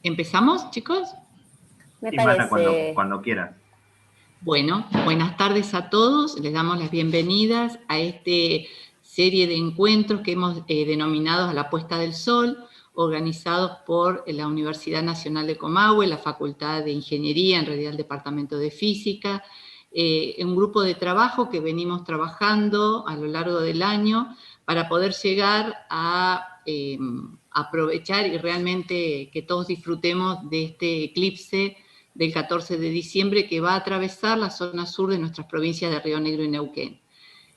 ¿Empezamos, chicos? Me Sí, Mara, parece. cuando quieras. Bueno, buenas tardes a todos. Les damos las bienvenidas a esta serie de encuentros que hemos denominado A la Puesta del Sol, organizados por la Universidad Nacional de Comahue, la Facultad de Ingeniería, en realidad el Departamento de Física, un grupo de trabajo que venimos trabajando a lo largo del año para poder llegar a aprovechar y realmente que todos disfrutemos de este eclipse del 14 de diciembre que va a atravesar la zona sur de nuestras provincias de Río Negro y Neuquén.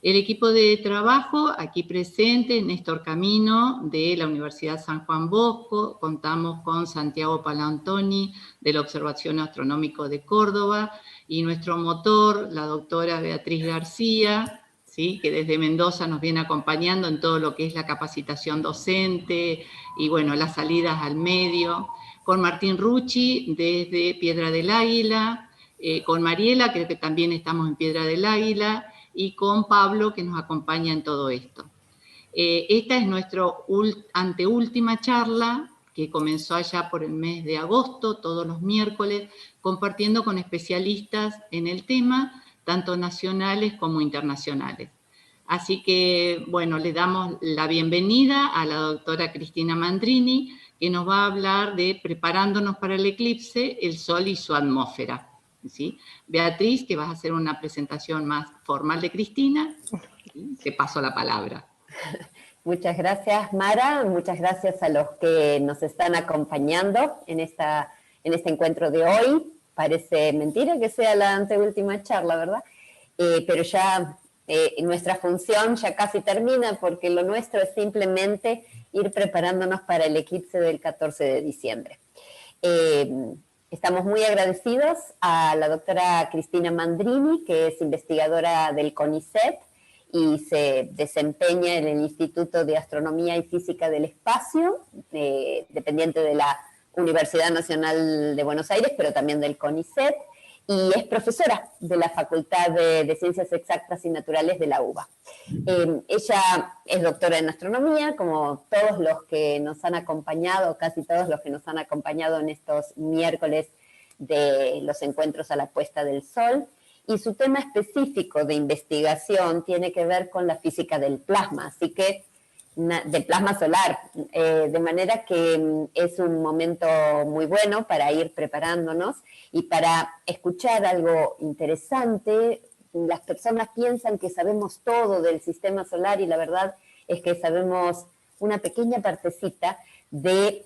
El equipo de trabajo aquí presente, Néstor Camino de la Universidad San Juan Bosco, contamos con Santiago Palantoni del Observatorio Astronómico de Córdoba y nuestro motor, la doctora Beatriz García, ¿sí?, que desde Mendoza nos viene acompañando en todo lo que es la capacitación docente y bueno, las salidas al medio, con Martín Rucci desde Piedra del Águila, con Mariela, creo que también estamos en Piedra del Águila, y con Pablo, que nos acompaña en todo esto. Esta es nuestra anteúltima charla, que comenzó allá por el mes de agosto, todos los miércoles, compartiendo con especialistas en el tema, tanto nacionales como internacionales. Así que, bueno, le damos la bienvenida a la doctora Cristina Mandrini, que nos va a hablar de preparándonos para el eclipse, el Sol y su atmósfera, ¿sí? Beatriz, que vas a hacer una presentación más formal de Cristina, te paso la palabra. Muchas gracias, Mara. Muchas gracias a los que nos están acompañando en este encuentro de hoy. Parece mentira que sea la anteúltima charla, ¿verdad? Pero ya nuestra función ya casi termina, porque lo nuestro es simplemente ir preparándonos para el eclipse del 14 de diciembre. Estamos muy agradecidos a la doctora Cristina Mandrini, que es investigadora del CONICET y se desempeña en el Instituto de Astronomía y Física del Espacio, dependiente de la Universidad Nacional de Buenos Aires, pero también del CONICET, y es profesora de la Facultad de Ciencias Exactas y Naturales de la UBA. Ella es doctora en astronomía, como todos los que nos han acompañado, casi todos los que nos han acompañado en estos miércoles de los encuentros a la puesta del sol, y su tema específico de investigación tiene que ver con la física del plasma, así que del plasma solar, de manera que es un momento muy bueno para ir preparándonos y para escuchar algo interesante. Las personas piensan que sabemos todo del sistema solar y la verdad es que sabemos una pequeña partecita de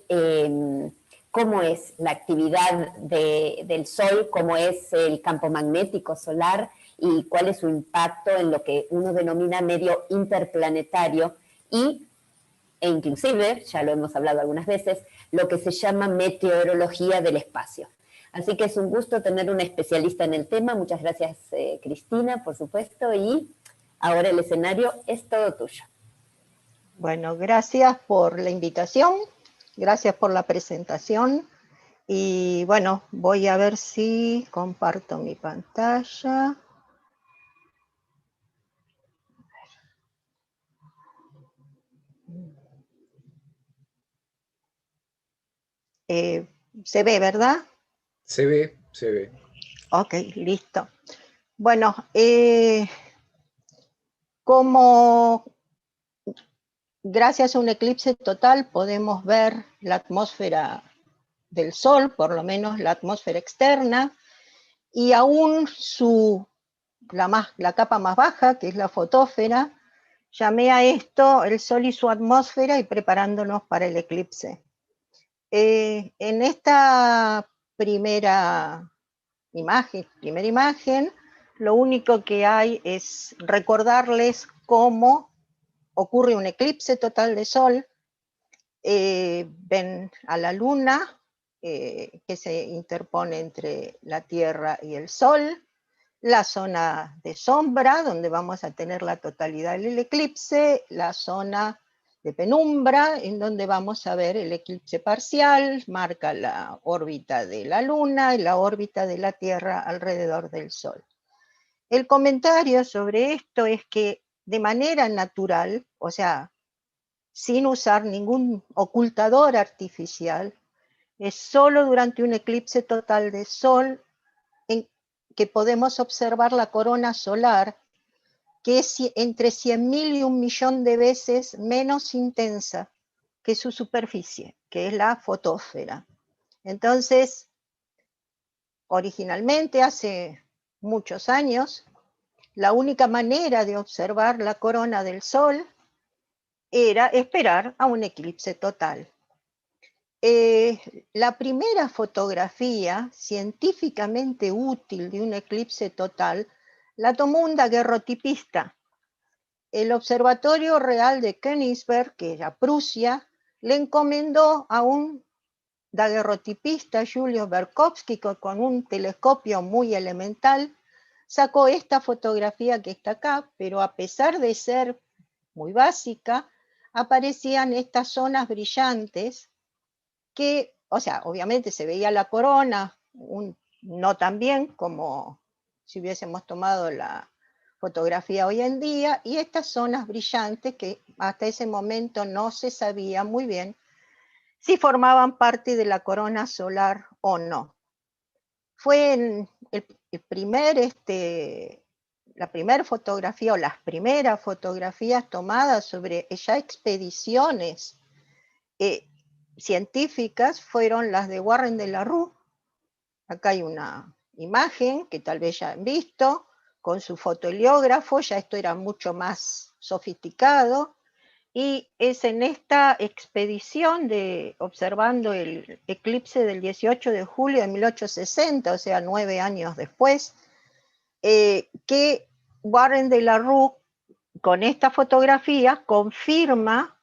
cómo es la actividad del Sol, cómo es el campo magnético solar y cuál es su impacto en lo que uno denomina medio interplanetario e inclusive, ya lo hemos hablado algunas veces, lo que se llama meteorología del espacio. Así que es un gusto tener una especialista en el tema. Muchas gracias, Cristina, por supuesto, y ahora el escenario es todo tuyo. Bueno, gracias por la invitación, gracias por la presentación, y bueno, voy a ver si comparto mi pantalla. ¿Se ve, verdad? Se ve, se ve. Ok, listo. Bueno, como gracias a un eclipse total podemos ver la atmósfera del Sol, por lo menos la atmósfera externa, y aún la capa más baja, que es la fotósfera. Llamé a esto el Sol y su atmósfera y preparándonos para el eclipse. En esta primera imagen, lo único que hay es recordarles cómo ocurre un eclipse total de Sol. Ven a la Luna, que se interpone entre la Tierra y el Sol, la zona de sombra, donde vamos a tener la totalidad del eclipse, la zona de penumbra, en donde vamos a ver el eclipse parcial, marca la órbita de la Luna y la órbita de la Tierra alrededor del Sol. El comentario sobre esto es que de manera natural, o sea, sin usar ningún ocultador artificial, Es solo durante un eclipse total de sol en que podemos observar la corona solar, que es entre 100.000 y 1.000.000 de veces menos intensa que su superficie, que es la fotósfera. Entonces, originalmente, hace muchos años, la única manera de observar la corona del Sol era esperar a un eclipse total. La primera fotografía científicamente útil de un eclipse total la tomó un daguerrotipista. El Observatorio Real de Königsberg, que era Prusia, le encomendó a un daguerrotipista, Julius Berkowski, con un telescopio muy elemental, sacó esta fotografía que está acá, pero a pesar de ser muy básica, aparecían estas zonas brillantes que, o sea, obviamente se veía la corona, no tan bien como si hubiésemos tomado la fotografía hoy en día, y estas zonas brillantes que hasta ese momento no se sabía muy bien si formaban parte de la corona solar o no. Fue en la primera fotografía o las primeras fotografías tomadas sobre ya expediciones científicas fueron las de Warren de la Rue. Acá hay una imagen que tal vez ya han visto con su fotoheliógrafo, ya esto era mucho más sofisticado, y es en esta expedición de observando el eclipse del 18 de julio de 1860, o sea, 9 años después, que Warren de la Rue, con esta fotografía, confirma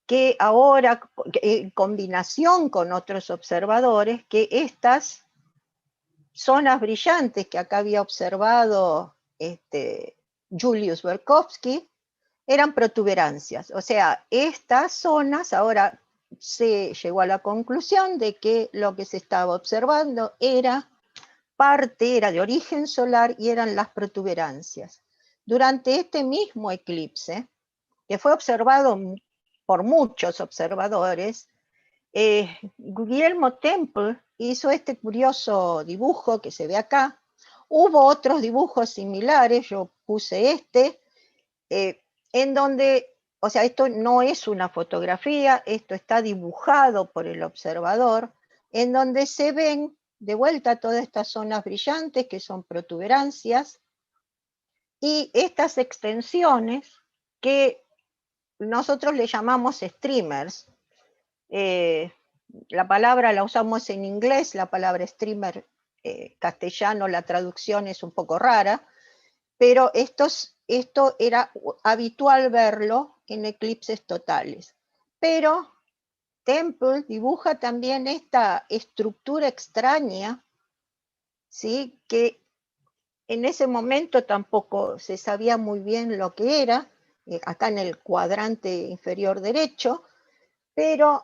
que ahora, en combinación con otros observadores, que estas zonas brillantes que acá había observado Julius Berkowski, eran protuberancias. O sea, estas zonas ahora se llegó a la conclusión de que lo que se estaba observando era de origen solar y eran las protuberancias. Durante este mismo eclipse, que fue observado por muchos observadores, Guillermo Temple hizo este curioso dibujo que se ve acá. Hubo otros dibujos similares, yo puse en donde, o sea, esto no es una fotografía, esto está dibujado por el observador, en donde se ven de vuelta todas estas zonas brillantes que son protuberancias y estas extensiones que nosotros le llamamos streamers. La palabra la usamos en inglés, la palabra streamer castellano, la traducción es un poco rara, pero esto era habitual verlo en eclipses totales. Pero Temple dibuja también esta estructura extraña, ¿sí? Que en ese momento tampoco se sabía muy bien lo que era, acá en el cuadrante inferior derecho, pero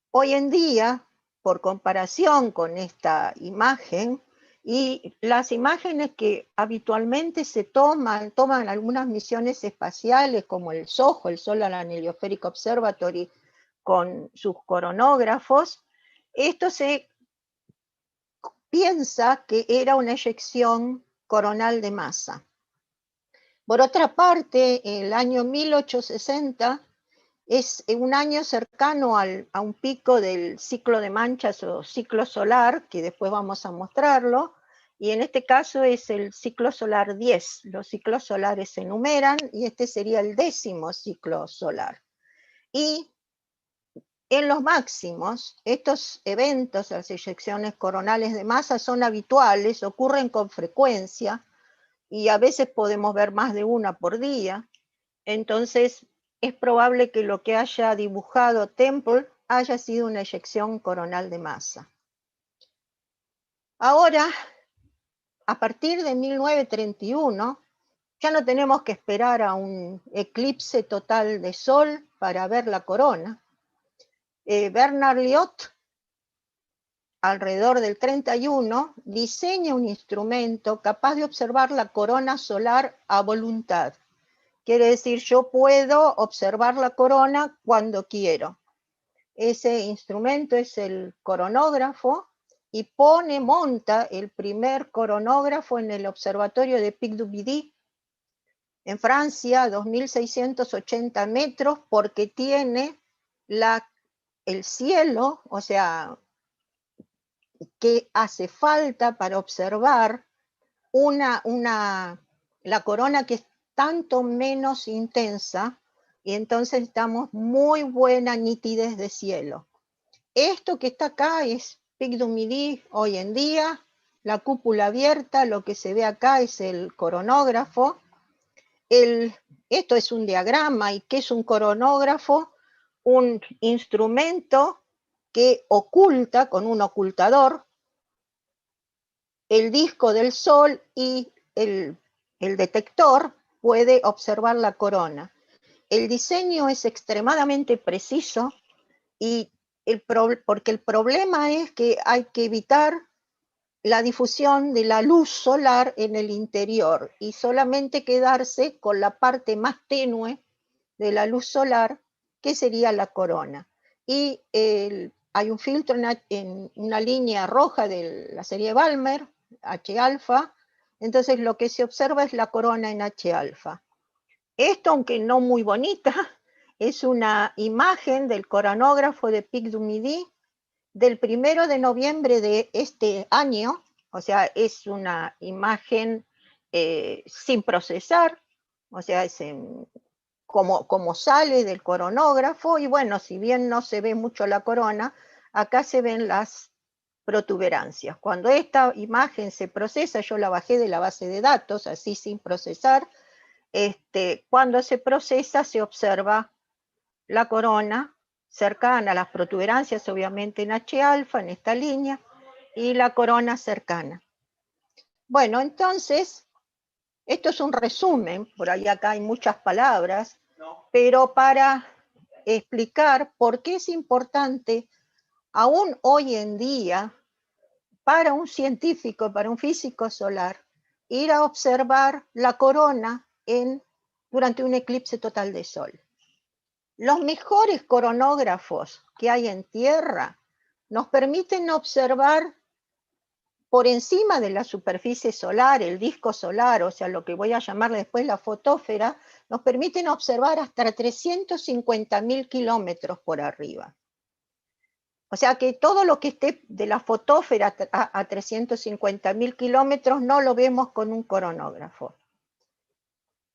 hoy en día, por comparación con esta imagen, y las imágenes que habitualmente se toman algunas misiones espaciales como el SOHO, el Solar and Heliospheric Observatory, con sus coronógrafos, esto se piensa que era una eyección coronal de masa. Por otra parte, el año 1860 es un año cercano a un pico del ciclo de manchas o ciclo solar, que después vamos a mostrarlo, y en este caso es el ciclo solar 10. Los ciclos solares se enumeran y este sería el 10º ciclo solar. Y en los máximos, estos eventos, las eyecciones coronales de masa, son habituales, ocurren con frecuencia, y a veces podemos ver más de una por día. Entonces, es probable que lo que haya dibujado Temple haya sido una eyección coronal de masa. Ahora, a partir de 1931, ya no tenemos que esperar a un eclipse total de sol para ver la corona. Bernard Lyot, alrededor del 31, diseña un instrumento capaz de observar la corona solar a voluntad. Quiere decir, yo puedo observar la corona cuando quiero. Ese instrumento es el coronógrafo y monta el primer coronógrafo en el observatorio de Pic du Midi, en Francia, 2.680 metros, porque tiene el cielo, o sea, que hace falta para observar la corona que es tanto menos intensa, y entonces estamos muy buena nitidez de cielo. Esto que está acá es Pic du Midi hoy en día, la cúpula abierta, lo que se ve acá es el coronógrafo. Esto es un diagrama. ¿Y qué es un coronógrafo? Un instrumento que oculta con un ocultador el disco del Sol, y el detector puede observar la corona. El diseño es extremadamente preciso, y porque el problema es que hay que evitar la difusión de la luz solar en el interior y solamente quedarse con la parte más tenue de la luz solar, que sería la corona. Y hay un filtro en una línea roja de la serie Balmer, H-alfa, entonces lo que se observa es la corona en H-alfa. Esto, aunque no muy bonita, es una imagen del coronógrafo de Pic du Midi del 1 de noviembre de este año, o sea, es una imagen sin procesar, o sea, es como sale del coronógrafo, y bueno, si bien no se ve mucho la corona, acá se ven las protuberancias. Cuando esta imagen se procesa, yo la bajé de la base de datos, así sin procesar, cuando se procesa se observa la corona cercana, las protuberancias obviamente en H-alfa, en esta línea, y la corona cercana. Bueno, entonces, esto es un resumen, por ahí acá hay muchas palabras, pero para explicar por qué es importante, aún hoy en día, para un científico, para un físico solar, ir a observar la corona durante un eclipse total de sol. Los mejores coronógrafos que hay en Tierra nos permiten observar por encima de la superficie solar, el disco solar, o sea, lo que voy a llamar después la fotósfera, nos permiten observar hasta 350.000 kilómetros por arriba. O sea que todo lo que esté de la fotósfera a 350.000 kilómetros no lo vemos con un coronógrafo.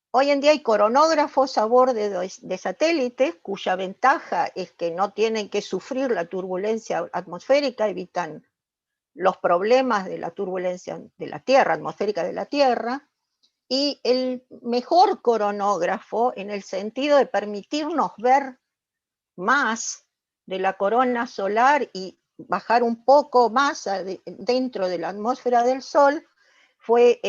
Hoy en día hay coronógrafos a bordo de satélites, cuya ventaja es que no tienen que sufrir la turbulencia atmosférica, evitan los problemas de la turbulencia de la Tierra, atmosférica de la Tierra, y el mejor coronógrafo en el sentido de permitirnos ver más de la corona solar y bajar un poco más dentro de la atmósfera del Sol, fue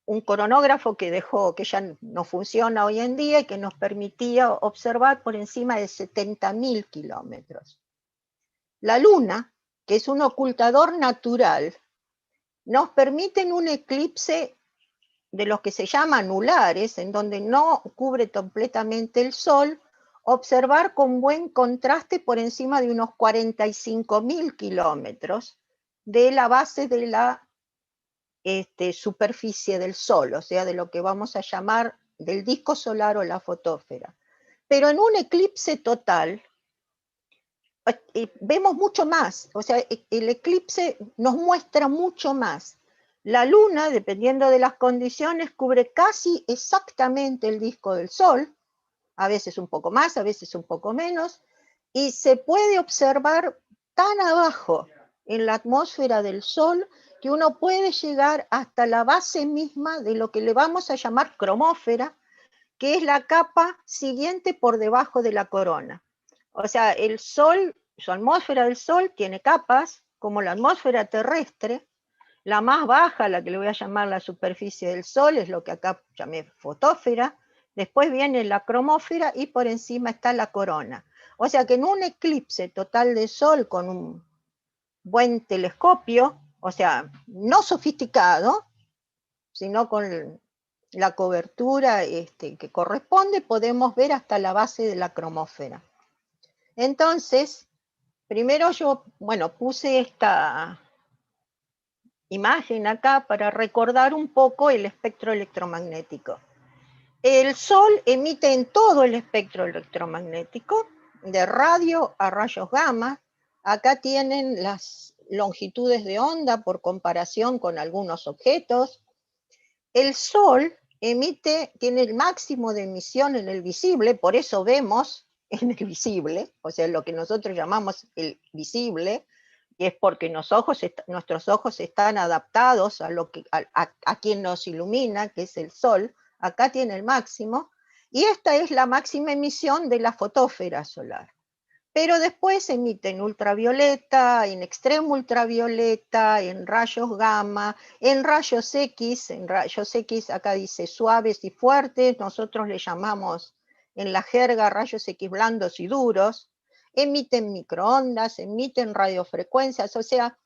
un coronógrafo que ya no funciona hoy en día y que nos permitía observar por encima de 70.000 kilómetros. La Luna, que es un ocultador natural, nos permite en un eclipse de los que se llaman anulares, en donde no cubre completamente el Sol, observar con buen contraste por encima de unos 45.000 kilómetros de la base de la superficie del Sol, o sea, de lo que vamos a llamar del disco solar o la fotósfera. Pero en un eclipse total, vemos mucho más, o sea, el eclipse nos muestra mucho más. La Luna, dependiendo de las condiciones, cubre casi exactamente el disco del Sol, a veces un poco más, a veces un poco menos, y se puede observar tan abajo en la atmósfera del Sol que uno puede llegar hasta la base misma de lo que le vamos a llamar cromósfera, que es la capa siguiente por debajo de la corona. O sea, el Sol, su atmósfera del Sol tiene capas, como la atmósfera terrestre. La más baja, la que le voy a llamar la superficie del Sol, es lo que acá llamé fotósfera. Después viene la cromósfera y por encima está la corona. O sea que en un eclipse total de Sol con un buen telescopio, o sea, no sofisticado, sino con la cobertura que corresponde, podemos ver hasta la base de la cromósfera. Entonces, primero yo, puse esta imagen acá para recordar un poco el espectro electromagnético. El Sol emite en todo el espectro electromagnético, de radio a rayos gamma. Acá tienen las longitudes de onda por comparación con algunos objetos. El Sol tiene el máximo de emisión en el visible, por eso vemos en el visible, o sea, lo que nosotros llamamos el visible, y es porque nuestros ojos están adaptados a quien nos ilumina, que es el Sol. Acá tiene el máximo, y esta es la máxima emisión de la fotósfera solar. Pero después emite en ultravioleta, en extremo ultravioleta, en rayos gamma, en rayos X acá dice suaves y fuertes, nosotros le llamamos en la jerga rayos X blandos y duros, emiten microondas, emiten radiofrecuencias, o sea,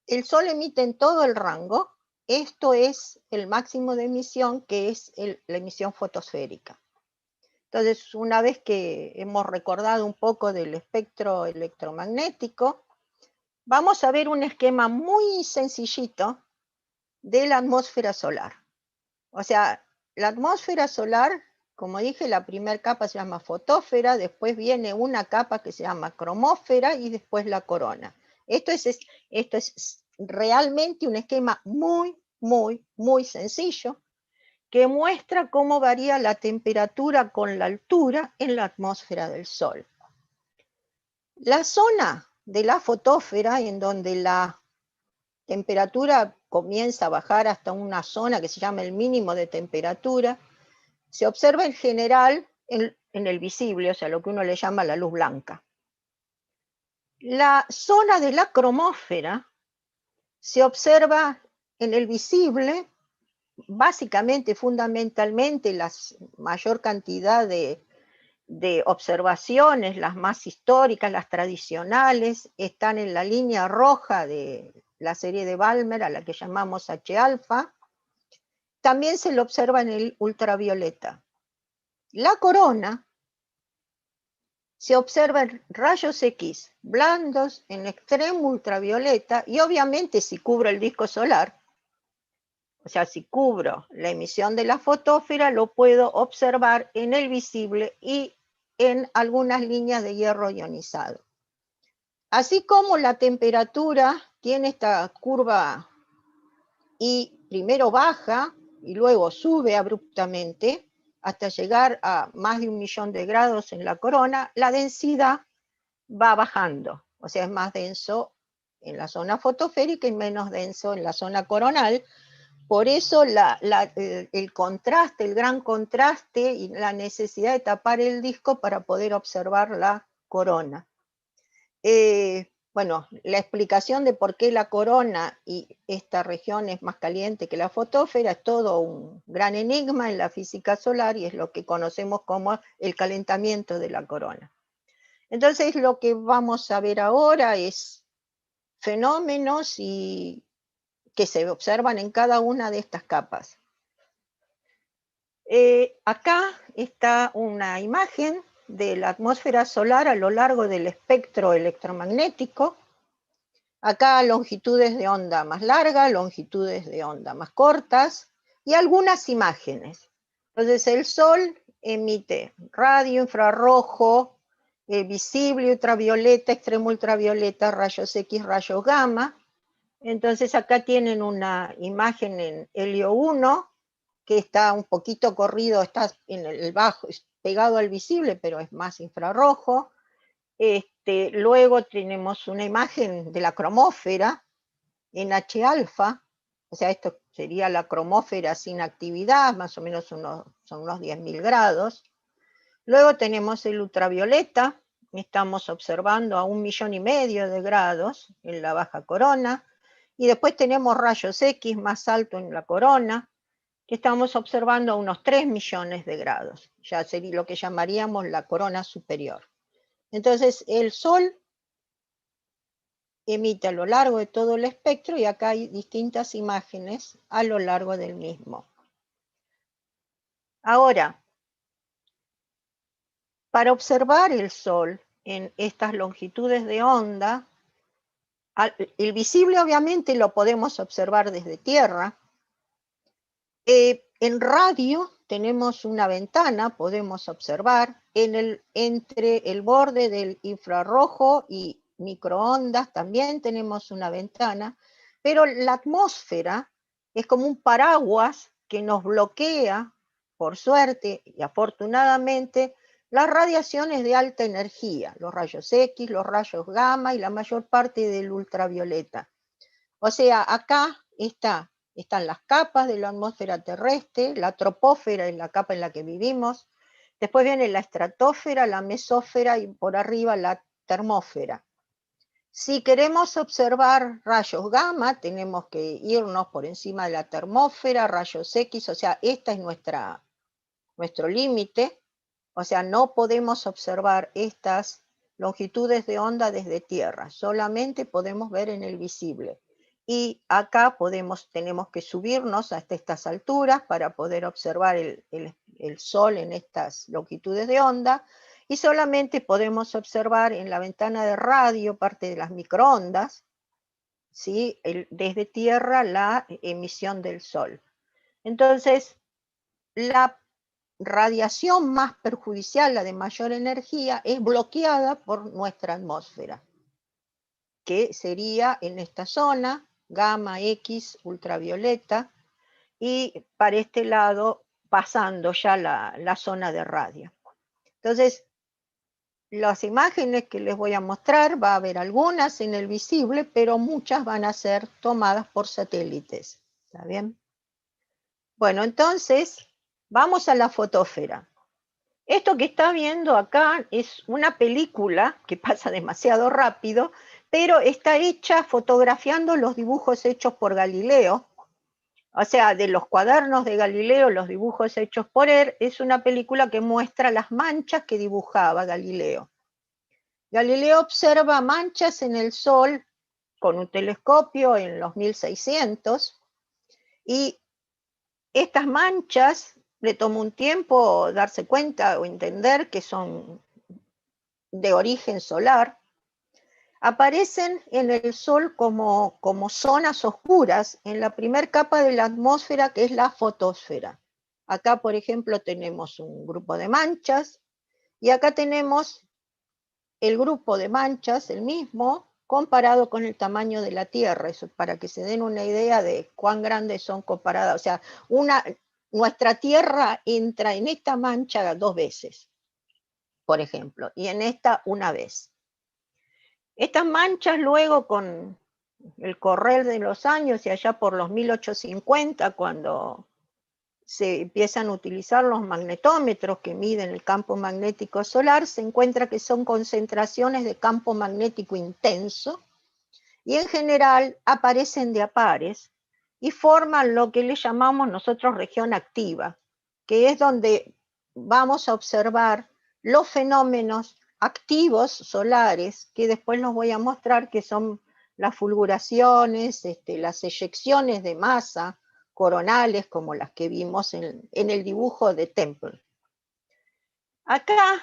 el Sol emite en todo el rango. Esto es el máximo de emisión, que es la emisión fotosférica. Entonces, una vez que hemos recordado un poco del espectro electromagnético, vamos a ver un esquema muy sencillito de la atmósfera solar. O sea, la atmósfera solar, como dije, la primera capa se llama fotósfera, después viene una capa que se llama cromósfera y después la corona. Esto es realmente un esquema muy, muy, muy sencillo, que muestra cómo varía la temperatura con la altura en la atmósfera del Sol. La zona de la fotósfera, en donde la temperatura comienza a bajar hasta una zona que se llama el mínimo de temperatura, se observa en general en el visible, o sea, lo que uno le llama la luz blanca. La zona de la cromósfera se observa en el visible, básicamente, fundamentalmente, la mayor cantidad de observaciones, las más históricas, las tradicionales, están en la línea roja de la serie de Balmer, a la que llamamos H-alfa. También se lo observa en el ultravioleta. La corona se observa en rayos X blandos, en extremo ultravioleta, y obviamente si cubro el disco solar, o sea, si cubro la emisión de la fotósfera, lo puedo observar en el visible y en algunas líneas de hierro ionizado. Así como la temperatura tiene esta curva y primero baja y luego sube abruptamente hasta llegar a más de 1 millón de grados en la corona, la densidad va bajando, o sea, es más denso en la zona fotosférica y menos denso en la zona coronal. Por eso el contraste, el gran contraste y la necesidad de tapar el disco para poder observar la corona. Bueno, la explicación de por qué la corona y esta región es más caliente que la fotósfera es todo un gran enigma en la física solar y es lo que conocemos como el calentamiento de la corona. Entonces, lo que vamos a ver ahora es fenómenos que se observan en cada una de estas capas. Acá está una imagen de la atmósfera solar a lo largo del espectro electromagnético. Acá longitudes de onda más largas, longitudes de onda más cortas y algunas imágenes. Entonces el Sol emite radio, infrarrojo, visible, ultravioleta, extremo ultravioleta, rayos X, rayos gamma. Entonces acá tienen una imagen en helio 1, que está un poquito corrido, está en el bajo, pegado al visible, pero es más infrarrojo. Luego tenemos una imagen de la cromósfera en H-alfa, o sea, esto sería la cromósfera sin actividad, más o menos son unos 10.000 grados. Luego tenemos el ultravioleta, estamos observando a 1,5 millones de grados en la baja corona, y después tenemos rayos X más alto en la corona, que estamos observando a unos 3 millones de grados, ya sería lo que llamaríamos la corona superior. Entonces el Sol emite a lo largo de todo el espectro y acá hay distintas imágenes a lo largo del mismo. Ahora, para observar el Sol en estas longitudes de onda. El visible obviamente lo podemos observar desde tierra. En radio tenemos una ventana, podemos observar, entre el borde del infrarrojo y microondas también tenemos una ventana, pero la atmósfera es como un paraguas que nos bloquea, por suerte y afortunadamente, las radiaciones de alta energía, los rayos X, los rayos gamma y la mayor parte del ultravioleta. O sea, acá están las capas de la atmósfera terrestre, la troposfera es la capa en la que vivimos, después viene la estratosfera, la mesósfera y por arriba la termósfera. Si queremos observar rayos gamma, tenemos que irnos por encima de la termósfera, rayos X, o sea, este es nuestro límite, o sea, no podemos observar estas longitudes de onda desde tierra, solamente podemos ver en el visible. Y acá tenemos que subirnos hasta estas alturas para poder observar el Sol en estas longitudes de onda, y solamente podemos observar en la ventana de radio parte de las microondas, ¿sí? Desde tierra la emisión del Sol. Entonces, la radiación más perjudicial, la de mayor energía, es bloqueada por nuestra atmósfera, que sería en esta zona, gamma, X, ultravioleta, y para este lado pasando ya la zona de radio. Entonces, las imágenes que les voy a mostrar, va a haber algunas en el visible, pero muchas van a ser tomadas por satélites. ¿Está bien? Bueno, entonces, vamos a la fotósfera. Esto que está viendo acá es una película que pasa demasiado rápido, pero está hecha fotografiando los dibujos hechos por Galileo. O sea, de los cuadernos de Galileo, los dibujos hechos por él, es una película que muestra las manchas que dibujaba Galileo. Galileo observa manchas en el Sol con un telescopio en los 1600, y estas manchas le tomó un tiempo darse cuenta o entender que son de origen solar. Aparecen en el Sol como zonas oscuras en la primera capa de la atmósfera, que es la fotosfera. Acá, por ejemplo, tenemos un grupo de manchas, y acá tenemos el grupo de manchas, el mismo, comparado con el tamaño de la Tierra, eso para que se den una idea de cuán grandes son comparadas. O sea, nuestra Tierra entra en esta mancha 2 veces, por ejemplo, y en esta una vez. Estas manchas luego, con el correr de los años y allá por los 1850, cuando se empiezan a utilizar los magnetómetros que miden el campo magnético solar, se encuentra que son concentraciones de campo magnético intenso, y en general aparecen de a pares y forman lo que le llamamos nosotros región activa, que es donde vamos a observar los fenómenos activos solares, que después los voy a mostrar, que son las fulguraciones, las eyecciones de masa coronales, como las que vimos en el dibujo de Temple. Acá,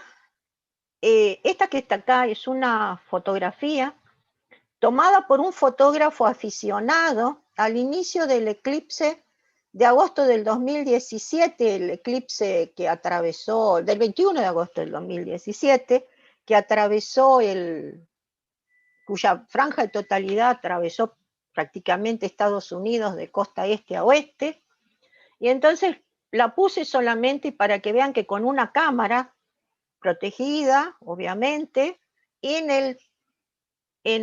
esta que está acá es una fotografía tomada por un fotógrafo aficionado al inicio del eclipse de agosto del 2017, el eclipse que atravesó, del 21 de agosto del 2017, que atravesó cuya franja de totalidad atravesó prácticamente Estados Unidos de costa este a oeste. Y entonces la puse solamente para que vean que con una cámara protegida, obviamente, en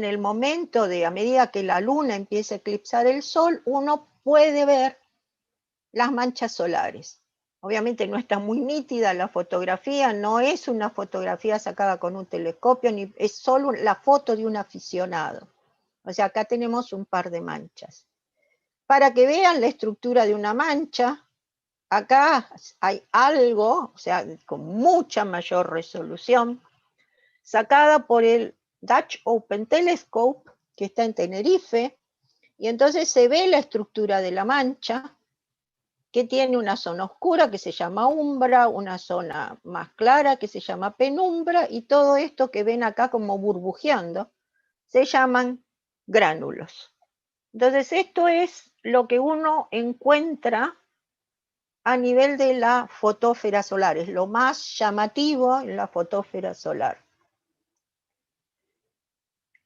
el momento a medida que la luna empieza a eclipsar el Sol, uno puede ver las manchas solares. Obviamente no está muy nítida la fotografía, no es una fotografía sacada con un telescopio, ni es solo la foto de un aficionado. O sea, acá tenemos un par de manchas. Para que vean la estructura de una mancha, acá hay algo, o sea, con mucha mayor resolución, sacada por el Dutch Open Telescope, que está en Tenerife, y entonces se ve la estructura de la mancha, que tiene una zona oscura que se llama umbra, una zona más clara que se llama penumbra, y todo esto que ven acá como burbujeando se llaman gránulos. Entonces esto es lo que uno encuentra a nivel de la fotósfera solar, es lo más llamativo en la fotósfera solar.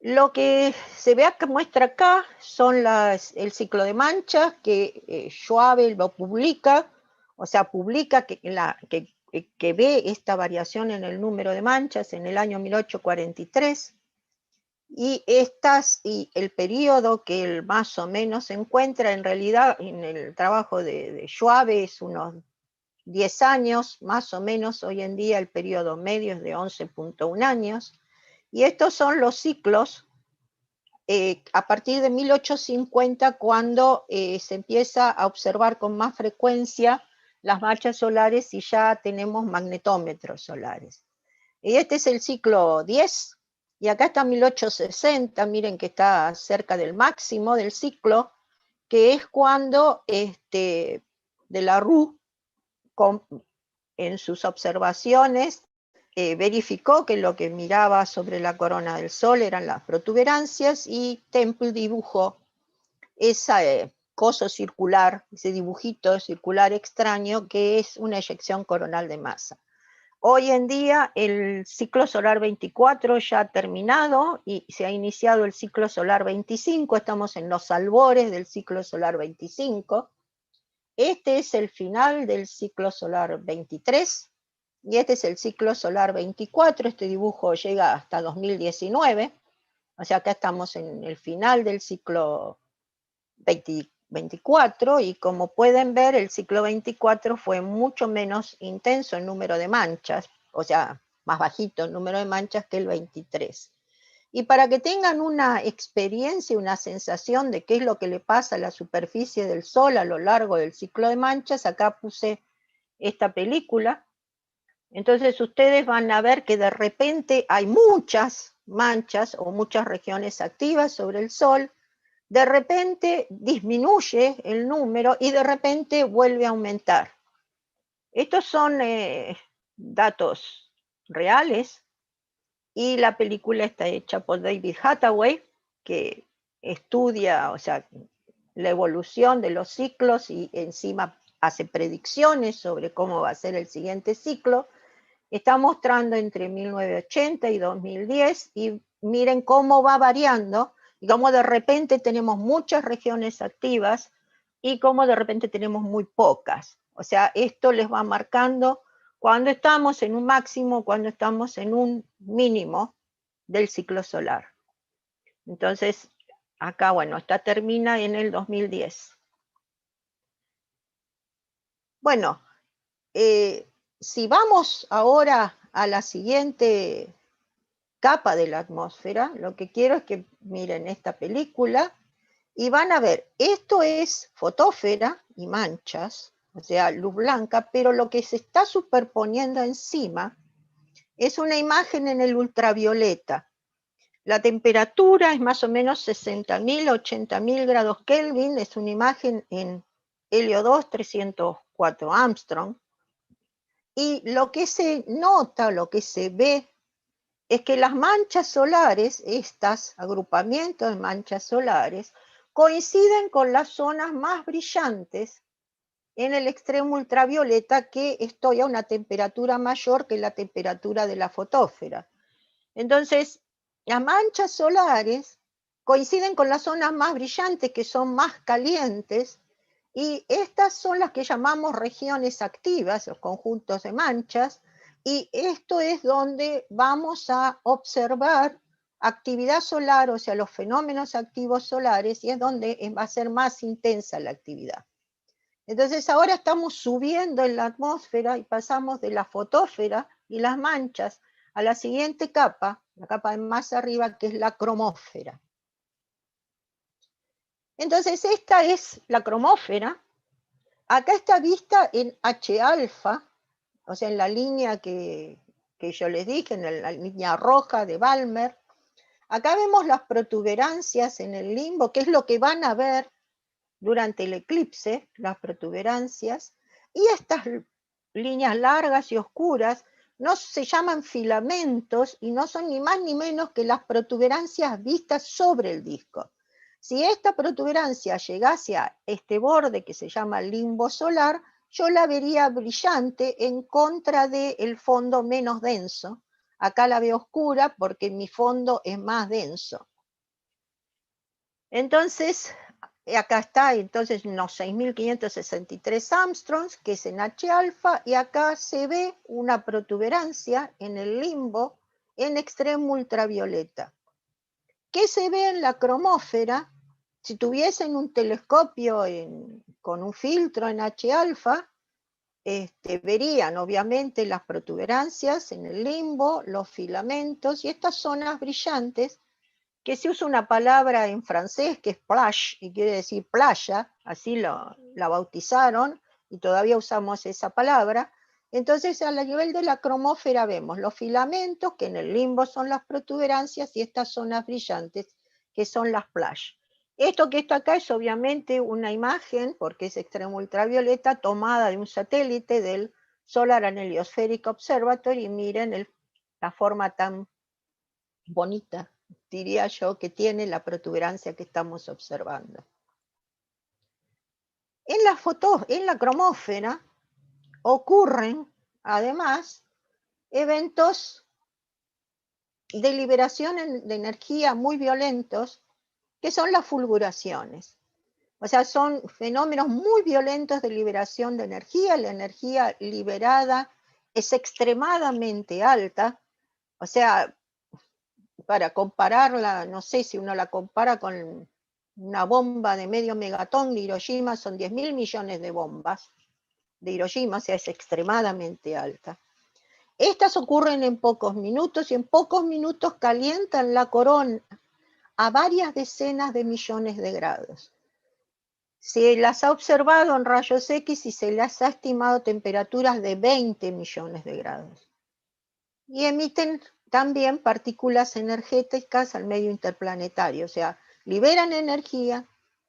Lo que se ve que muestra acá son el ciclo de manchas que Schwabe lo publica, o sea, publica que ve esta variación en el número de manchas en el año 1843, y el periodo que él más o menos se encuentra en realidad en el trabajo de Schwabe es unos 10 años, más o menos. Hoy en día el periodo medio es de 11.1 años, y estos son los ciclos a partir de 1850, cuando se empieza a observar con más frecuencia las manchas solares y ya tenemos magnetómetros solares. Y este es el ciclo 10, y acá está 1860, miren que está cerca del máximo del ciclo, que es cuando de la Rue, en sus observaciones, verificó que lo que miraba sobre la corona del Sol eran las protuberancias, y Temple dibujó ese coso circular, ese dibujito circular extraño que es una eyección coronal de masa. Hoy en día el ciclo solar 24 ya ha terminado y se ha iniciado el ciclo solar 25, estamos en los albores del ciclo solar 25. Este es el final del ciclo solar 23, y este es el ciclo solar 24, este dibujo llega hasta 2019, o sea, acá estamos en el final del ciclo 24, y como pueden ver, el ciclo 24 fue mucho menos intenso en número de manchas, o sea, más bajito el número de manchas que el 23. Y para que tengan una experiencia, una sensación de qué es lo que le pasa a la superficie del Sol a lo largo del ciclo de manchas, acá puse esta película. Entonces ustedes van a ver que de repente hay muchas manchas o muchas regiones activas sobre el Sol, de repente disminuye el número y de repente vuelve a aumentar. Estos son datos reales, y la película está hecha por David Hathaway, que estudia, o sea, la evolución de los ciclos y encima hace predicciones sobre cómo va a ser el siguiente ciclo. Está mostrando entre 1980 y 2010, y miren cómo va variando, y cómo de repente tenemos muchas regiones activas y cómo de repente tenemos muy pocas. O sea, esto les va marcando cuando estamos en un máximo, cuando estamos en un mínimo del ciclo solar. Entonces, acá, bueno, esta termina en el 2010. Bueno, si vamos ahora a la siguiente capa de la atmósfera, lo que quiero es que miren esta película y van a ver, esto es fotósfera y manchas, o sea, luz blanca, pero lo que se está superponiendo encima es una imagen en el ultravioleta. La temperatura es más o menos 60.000, 80.000 grados Kelvin, es una imagen en helio 2, 304 Armstrong, y lo que se nota, lo que se ve, es que las manchas solares, estos agrupamientos de manchas solares, coinciden con las zonas más brillantes en el extremo ultravioleta, que estoy a una temperatura mayor que la temperatura de la fotósfera. Entonces, las manchas solares coinciden con las zonas más brillantes, que son más calientes, y estas son las que llamamos regiones activas, los conjuntos de manchas, y esto es donde vamos a observar actividad solar, o sea, los fenómenos activos solares, y es donde va a ser más intensa la actividad. Entonces ahora estamos subiendo en la atmósfera y pasamos de la fotósfera y las manchas a la siguiente capa, la capa de más arriba, que es la cromósfera. Entonces esta es la cromósfera. Acá está vista en H alfa, o sea, en la línea que yo les dije, en la línea roja de Balmer. Acá vemos las protuberancias en el limbo, que es lo que van a ver durante el eclipse, las protuberancias, y estas líneas largas y oscuras no se llaman filamentos y no son ni más ni menos que las protuberancias vistas sobre el disco. Si esta protuberancia llegase a este borde que se limbo limbo solar, yo la vería brillante en contra del fondo menos denso. Acá la veo oscura porque mi fondo es más denso. Entonces, acá está entonces unos 6.563 Armstrongs, que es en H alfa, y acá se ve una protuberancia en el limbo en extremo ultravioleta. ¿Qué se ve en la cromósfera? Si tuviesen un telescopio con un filtro en H alfa, verían obviamente las protuberancias en el limbo, los filamentos y estas zonas brillantes, que se usa una palabra en francés que es plage y quiere decir playa, así la bautizaron y todavía usamos esa palabra. Entonces a nivel de la cromósfera vemos los filamentos, que en el limbo son las protuberancias, y estas zonas brillantes, que son las plages. Esto que está acá es obviamente una imagen, porque es extremo ultravioleta, tomada de un satélite del Solar and Heliospheric Observatory, y miren la forma tan bonita, diría yo, que tiene la protuberancia que estamos observando. En la cromósfera ocurren, además, eventos de liberación de energía muy violentos, que son las fulguraciones. O sea, son fenómenos muy violentos de liberación de energía. La energía liberada es extremadamente alta. O sea, para compararla, no sé si uno la compara con una bomba de medio megatón de Hiroshima, son 10.000 millones de bombas de Hiroshima, o sea, es extremadamente alta. Estas ocurren en pocos minutos y en pocos minutos calientan la corona a varias decenas de millones de grados. Se las ha observado en rayos X y se las ha estimado temperaturas de 20 millones de grados. Y emiten también partículas energéticas al medio interplanetario, o sea, liberan energía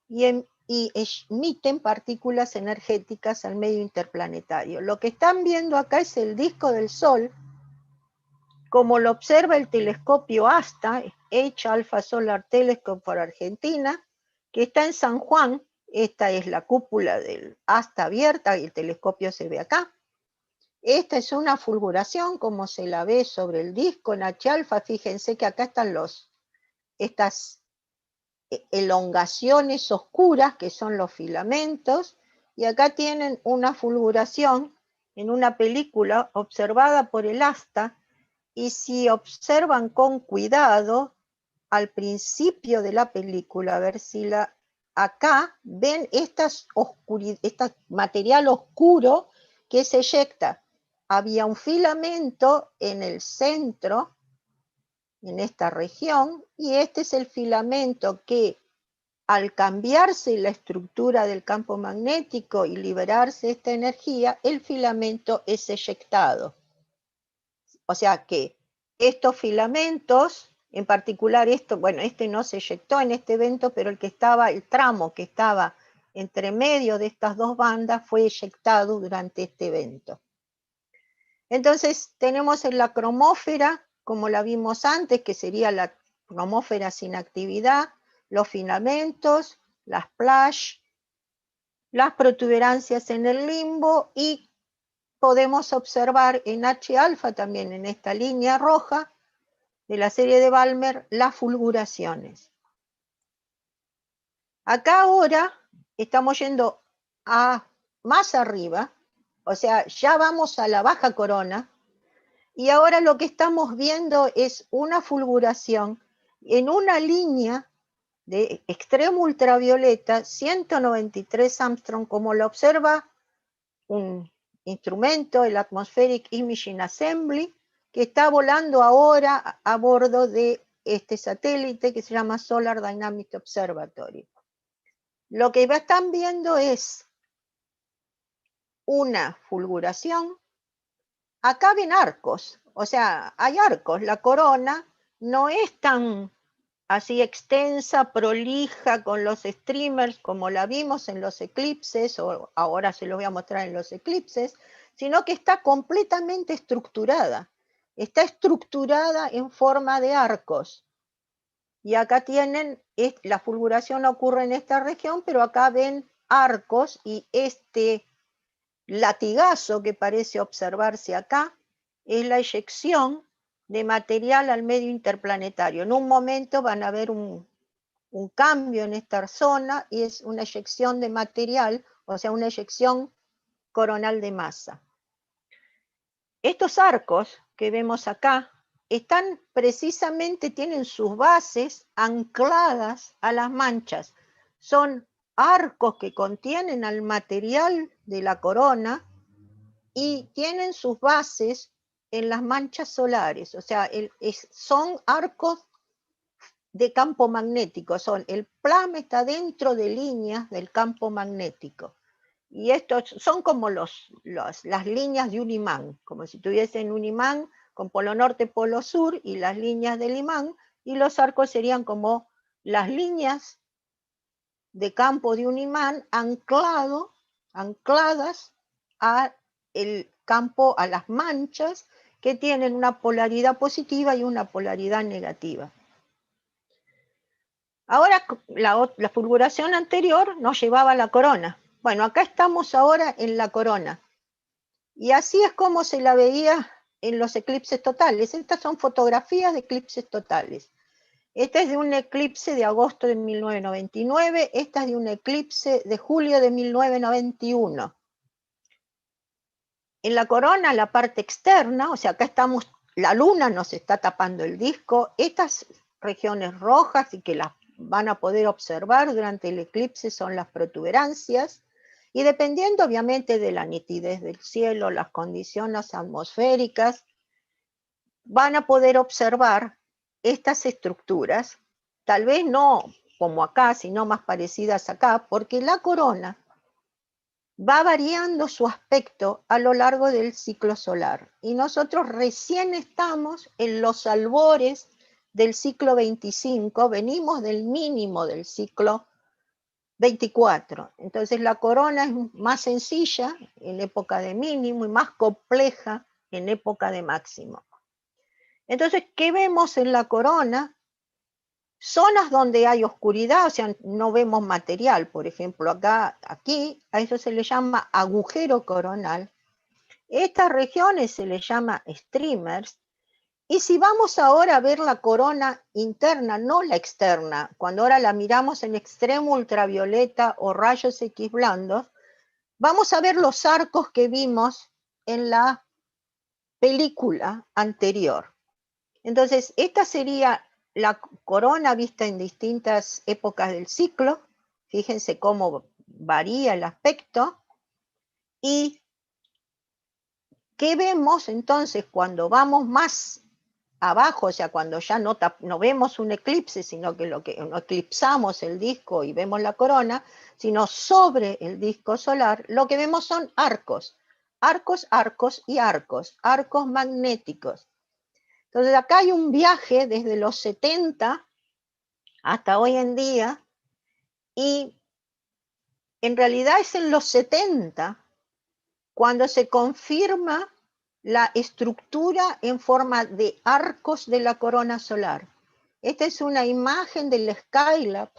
y emiten partículas energéticas al medio interplanetario. Lo que están viendo acá es el disco del Sol, como lo observa el telescopio ASTA, H Alpha Solar Telescope por Argentina, que está en San Juan. Esta es la cúpula del ASTA abierta y el telescopio se ve acá. Esta es una fulguración como se la ve sobre el disco en H alfa. Fíjense que acá están estas elongaciones oscuras que son los filamentos, y acá tienen una fulguración en una película observada por el ASTA, y si observan con cuidado al principio de la película, a ver si acá ven este material oscuro que se eyecta. Había un filamento en el centro, en esta región, y este es el filamento que, al cambiarse la estructura del campo magnético y liberarse esta energía, el filamento es eyectado. O sea que estos filamentos, en particular este no se eyectó en este evento, pero el tramo que estaba entre medio de estas dos bandas fue eyectado durante este evento. Entonces tenemos en la cromósfera, como la vimos antes, que sería la cromósfera sin actividad, los filamentos, las plages, las protuberancias en el limbo, y podemos observar en H alfa también, en esta línea roja de la serie de Balmer, las fulguraciones. Acá ahora estamos yendo más arriba, o sea, ya vamos a la baja corona, y ahora lo que estamos viendo es una fulguración en una línea de extremo ultravioleta, 193 Armstrong, como lo observa un instrumento, el Atmospheric Imaging Assembly, que está volando ahora a bordo de este satélite que se llama Solar Dynamic Observatory. Lo que están viendo es una fulguración. Acá ven arcos, o sea, hay arcos. La corona no es tan así extensa, prolija, con los streamers, como la vimos en los eclipses, o ahora se los voy a mostrar en los eclipses, sino que está completamente estructurada. Está estructurada en forma de arcos. Y acá tienen, la fulguración ocurre en esta región, pero acá ven arcos, y este latigazo que parece observarse acá es la eyección de material al medio interplanetario. En un momento van a ver un cambio en esta zona, y es una eyección de material, o sea, una eyección coronal de masa. Estos arcos que vemos acá están precisamente, tienen sus bases ancladas a las manchas. Son arcos que contienen al material de la corona y tienen sus bases en las manchas solares. O sea, son arcos de campo magnético. El plasma está dentro de líneas del campo magnético. Y estos son como las líneas de un imán, como si tuviesen un imán con polo norte, polo sur, y las líneas del imán, y los arcos serían como las líneas de campo de un imán ancladas a el campo, a las manchas, que tienen una polaridad positiva y una polaridad negativa. Ahora, la fulguración anterior nos llevaba a la corona. Bueno, acá estamos ahora en la corona. Y así es como se la veía en los eclipses totales. Estas son fotografías de eclipses totales. Esta es de un eclipse de agosto de 1999, esta es de un eclipse de julio de 1991. En la corona, la parte externa, o sea, acá estamos, la luna nos está tapando el disco, estas regiones rojas y que las van a poder observar durante el eclipse son las protuberancias, y dependiendo obviamente de la nitidez del cielo, las condiciones atmosféricas, van a poder observar estas estructuras, tal vez no como acá, sino más parecidas acá, porque la corona va variando su aspecto a lo largo del ciclo solar. Y nosotros recién estamos en los albores del ciclo 25, venimos del mínimo del ciclo 24. Entonces la corona es más sencilla en época de mínimo y más compleja en época de máximo. Entonces, ¿qué vemos en la corona? Zonas donde hay oscuridad, o sea, no vemos material, por ejemplo, aquí, a eso se le llama agujero coronal. Estas regiones se le llama streamers. Y si vamos ahora a ver la corona interna, no la externa, cuando ahora la miramos en extremo ultravioleta o rayos X blandos, vamos a ver los arcos que vimos en la película anterior. Entonces, esta sería la corona vista en distintas épocas del ciclo. Fíjense cómo varía el aspecto. ¿Y qué vemos entonces cuando vamos más abajo? O sea, cuando ya no vemos un eclipse, sino que no eclipsamos el disco y vemos la corona, sino sobre el disco solar, lo que vemos son arcos. Arcos, arcos y arcos. Arcos magnéticos. Entonces acá hay un viaje desde los 70 hasta hoy en día, y en realidad es en los 70 cuando se confirma la estructura en forma de arcos de la corona solar. Esta es una imagen del Skylab,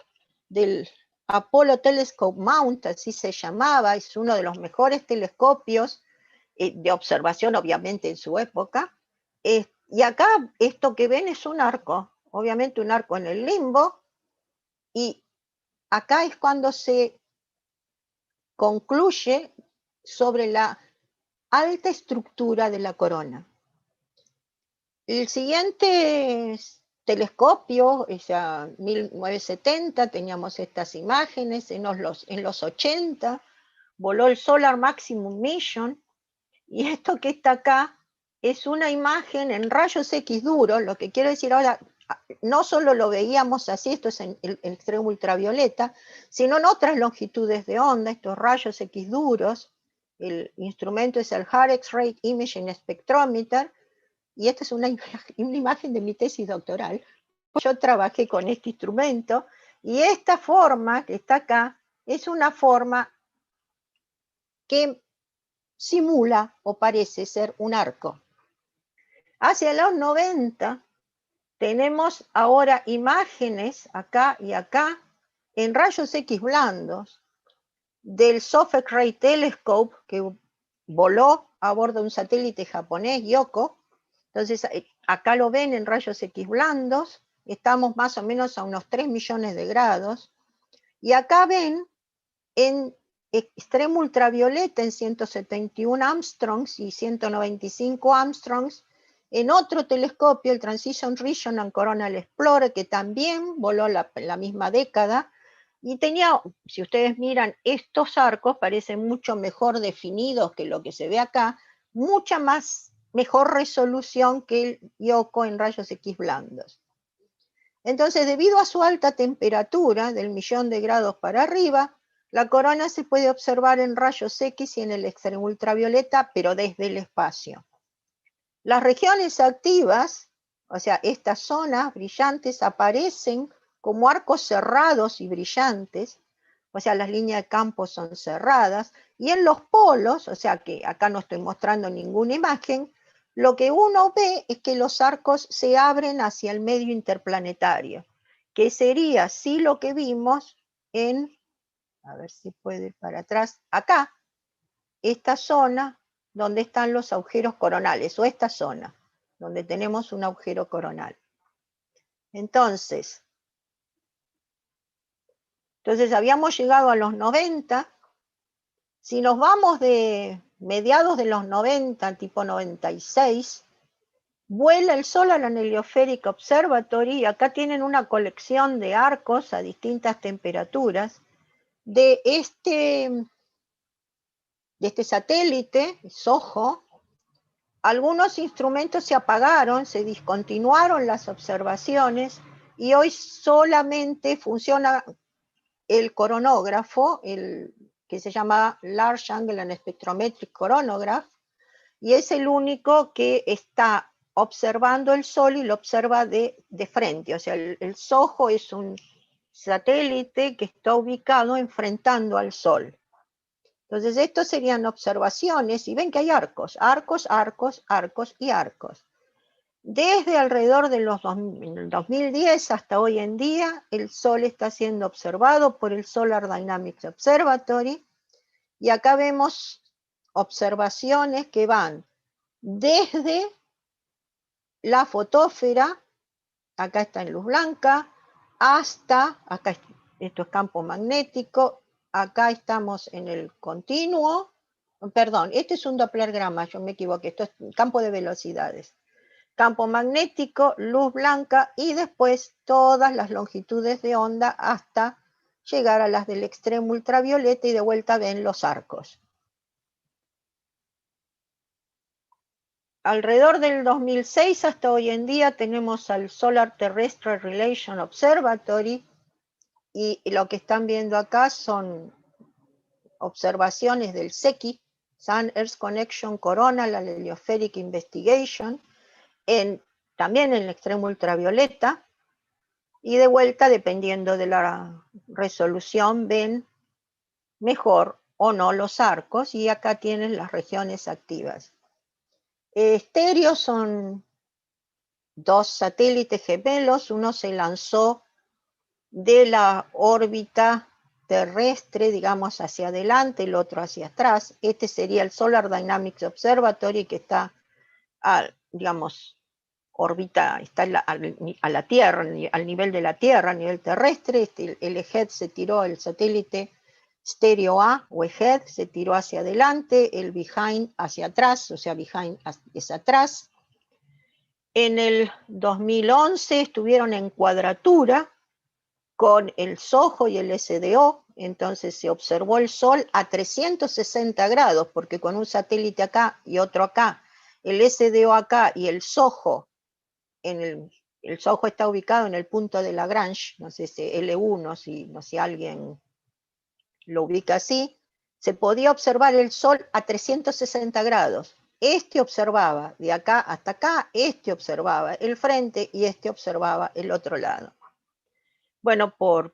del Apollo Telescope Mount, así se llamaba, es uno de los mejores telescopios de observación, obviamente, en su época. Y acá esto que ven es un arco, obviamente un arco en el limbo, y acá es cuando se concluye sobre la alta estructura de la corona. El siguiente telescopio, ya 1970, teníamos estas imágenes, en los 80 voló el Solar Maximum Mission, y esto que está acá es una imagen en rayos X duros. Lo que quiero decir ahora, no solo lo veíamos así, esto es en el extremo ultravioleta, sino en otras longitudes de onda, estos rayos X duros. El instrumento es el Hard X-Ray Imaging Spectrometer, y esta es una imagen de mi tesis doctoral. yo trabajé con este instrumento, y esta forma que está acá es una forma que simula o parece ser un arco. Hacia los 90 tenemos ahora imágenes acá y acá en rayos X blandos del SOFF X-ray Telescope que voló a bordo de un satélite japonés, Yoho. Entonces acá lo ven en rayos X blandos, estamos más o menos a unos 3 millones de grados, y acá ven en extremo ultravioleta en 171 Armstrongs y 195 Armstrongs, en otro telescopio, el Transition Region and Coronal Explorer, que también voló la misma década, y tenía, si ustedes miran, estos arcos parecen mucho mejor definidos que lo que se ve acá, mucha mejor resolución que el Yoho en rayos X blandos. Entonces, debido a su alta temperatura, del 1.000.000 de grados para arriba, la corona se puede observar en rayos X y en el extremo ultravioleta, pero desde el espacio. Las regiones activas, o sea, estas zonas brillantes, aparecen como arcos cerrados y brillantes, o sea, las líneas de campo son cerradas, y en los polos, o sea, que acá no estoy mostrando ninguna imagen, lo que uno ve es que los arcos se abren hacia el medio interplanetario, que sería sí lo que vimos en, a ver si puede ir para atrás, acá, esta zona donde están los agujeros coronales, o esta zona, donde tenemos un agujero coronal. Entonces habíamos llegado a los 90, si nos vamos de mediados de los 90, tipo 96, vuela el Solar and Heliospheric Observatory, y acá tienen una colección de arcos a distintas temperaturas, de este satélite, SOHO. Algunos instrumentos se apagaron, se discontinuaron las observaciones, y hoy solamente funciona el coronógrafo, el que se llama Large Angle and Spectrometric Coronagraph, y es el único que está observando el Sol y lo observa de frente. O sea, el SOHO es un satélite que está ubicado enfrentando al Sol. Entonces, estos serían observaciones, y ven que hay arcos, arcos, arcos, arcos y arcos. Desde alrededor de los 2010 hasta hoy en día, el Sol está siendo observado por el Solar Dynamics Observatory, y acá vemos observaciones que van desde la fotósfera, acá está en luz blanca, hasta, acá esto es campo magnético, acá estamos en el continuo, perdón, este es un doplergrama, yo me equivoqué, esto es campo de velocidades. Campo magnético, luz blanca, y después todas las longitudes de onda hasta llegar a las del extremo ultravioleta, y de vuelta ven los arcos. Alrededor del 2006 hasta hoy en día tenemos al Solar Terrestrial Relation Observatory, y lo que están viendo acá son observaciones del SECI, Sun Earth Connection Coronal and Heliospheric Investigation, también en el extremo ultravioleta, y de vuelta, dependiendo de la resolución, ven mejor o no los arcos, y acá tienen las regiones activas. Estéreo son dos satélites gemelos, uno se lanzó de la órbita terrestre, digamos, hacia adelante, el otro hacia atrás. Este sería el Solar Dynamics Observatory, que está, digamos, órbita, está a la Tierra, al nivel de la Tierra, a nivel terrestre. El EHED se tiró, el satélite Stereo A o EHED se tiró hacia adelante, el Behind hacia atrás, o sea, Behind es atrás. En el 2011 estuvieron en cuadratura con el SOHO y el SDO, entonces se observó el Sol a 360 grados, porque con un satélite acá y otro acá, el SDO acá y el SOHO, el SOHO está ubicado en el punto de Lagrange, no sé si L1, si alguien lo ubica así, se podía observar el Sol a 360 grados, este observaba de acá hasta acá, este observaba el frente y este observaba el otro lado. Bueno, por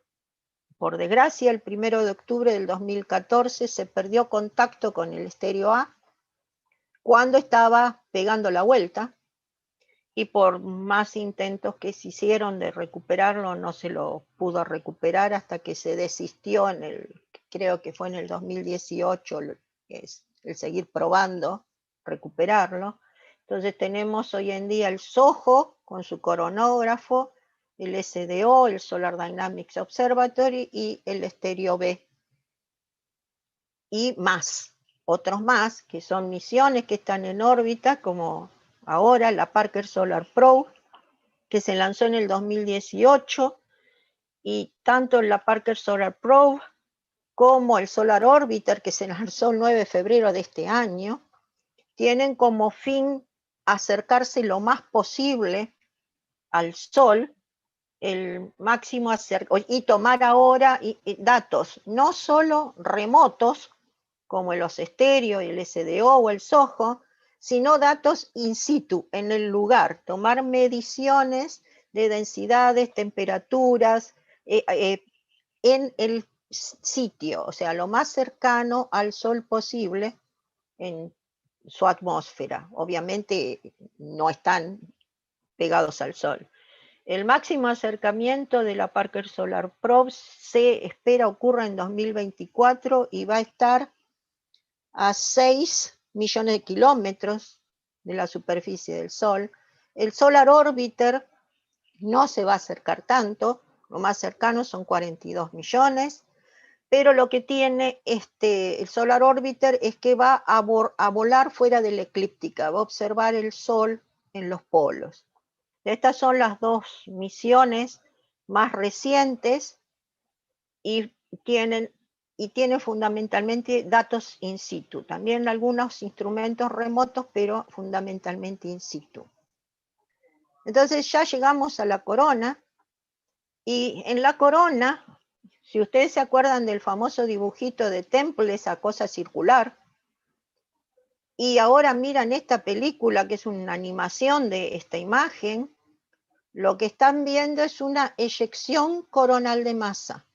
desgracia, el 1 de octubre del 2014 se perdió contacto con el estéreo A cuando estaba pegando la vuelta, y por más intentos que se hicieron de recuperarlo, no se lo pudo recuperar hasta que se desistió creo que fue en el 2018, el seguir probando recuperarlo. Entonces tenemos hoy en día el SOHO con su coronógrafo, el SDO, el Solar Dynamics Observatory, y el Estéreo B. Y más, otros más, que son misiones que están en órbita, como ahora la Parker Solar Probe, que se lanzó en el 2018, y tanto la Parker Solar Probe como el Solar Orbiter, que se lanzó el 9 de febrero de este año, tienen como fin acercarse lo más posible al Sol, el máximo y tomar ahora datos no solo remotos, como los estéreos, el SDO o el SOHO, sino datos in situ, en el lugar, tomar mediciones de densidades, temperaturas, en el sitio, o sea, lo más cercano al Sol posible en su atmósfera. Obviamente no están pegados al Sol. El máximo acercamiento de la Parker Solar Probe se espera ocurra en 2024 y va a estar a 6 millones de kilómetros de la superficie del Sol. El Solar Orbiter no se va a acercar tanto, lo más cercano son 42 millones, pero lo que tiene el Solar Orbiter es que va a volar fuera de la eclíptica, va a observar el Sol en los polos. Estas son las dos misiones más recientes y tienen fundamentalmente datos in situ, también algunos instrumentos remotos, pero fundamentalmente in situ. Entonces ya llegamos a la corona, y en la corona, si ustedes se acuerdan del famoso dibujito de Temple, esa cosa circular, y ahora miran esta película que es una animación de esta imagen, lo que están viendo es una eyección coronal de masa,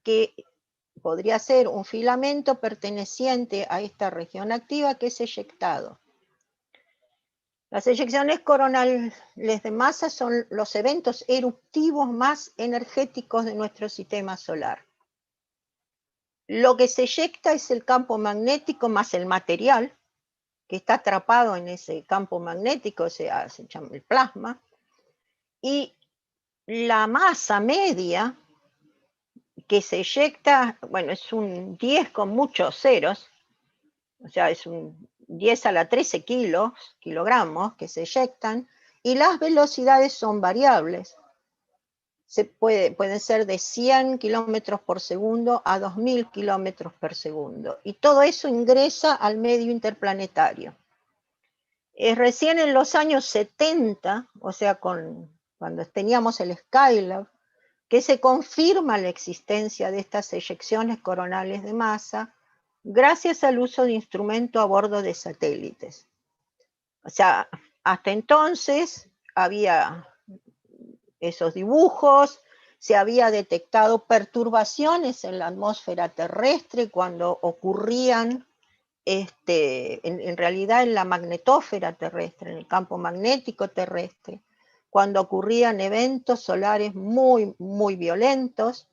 que podría ser un filamento perteneciente a esta región activa que es eyectado. Las eyecciones coronales de masa son los eventos eruptivos más energéticos de nuestro sistema solar. Lo que se eyecta es el campo magnético más el material que está atrapado en ese campo magnético, o sea, se llama el plasma, y la masa media que se eyecta, bueno, es un 10 con muchos ceros, o sea, es un 10 a la 13 kilogramos que se eyectan, y las velocidades son variables. Pueden ser de 100 kilómetros por segundo a 2000 kilómetros por segundo, y todo eso ingresa al medio interplanetario. Recién en los años 70, o sea, cuando teníamos el Skylab, que se confirma la existencia de estas eyecciones coronales de masa gracias al uso de instrumentos a bordo de satélites. O sea, hasta entonces había esos dibujos, se había detectado perturbaciones en la atmósfera terrestre cuando ocurrían, en realidad en la magnetósfera terrestre, en el campo magnético terrestre, cuando ocurrían eventos solares muy, muy violentos,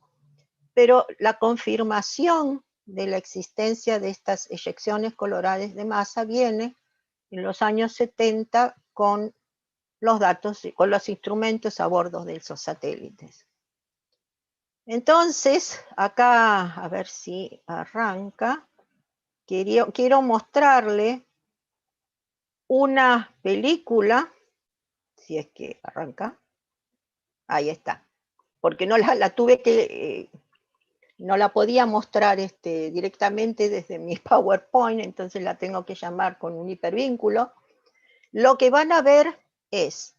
pero la confirmación de la existencia de estas eyecciones coronales de masa viene en los años 70 con los datos, con los instrumentos a bordo de esos satélites. Entonces, acá, a ver si arranca, quiero mostrarle una película, si es que arranca, ahí está, porque no la tuve que, no la podía mostrar directamente desde mi PowerPoint, entonces la tengo que llamar con un hipervínculo. Lo que van a ver es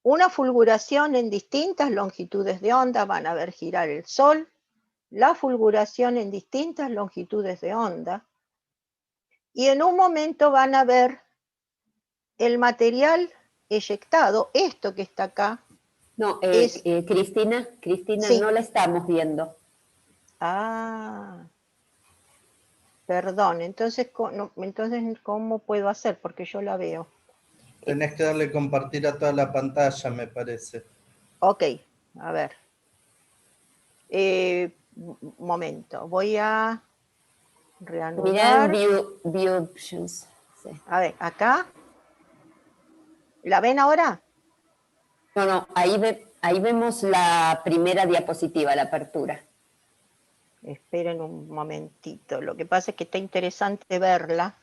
una fulguración en distintas longitudes de onda, van a ver girar el Sol, la fulguración en distintas longitudes de onda, y en un momento van a ver el material eyectado, esto que está acá. No, Cristina, Sí. no la estamos viendo. Ah, perdón, entonces, ¿cómo puedo hacer? Porque yo la veo. Tenés que darle compartir a toda la pantalla, me parece. Ok, a ver. Momento, voy a reanudar. Mirá view options. Sí. A ver, acá. ¿La ven ahora? No, ahí vemos la primera diapositiva, la apertura. Esperen un momentito. Lo que pasa es que está interesante verla.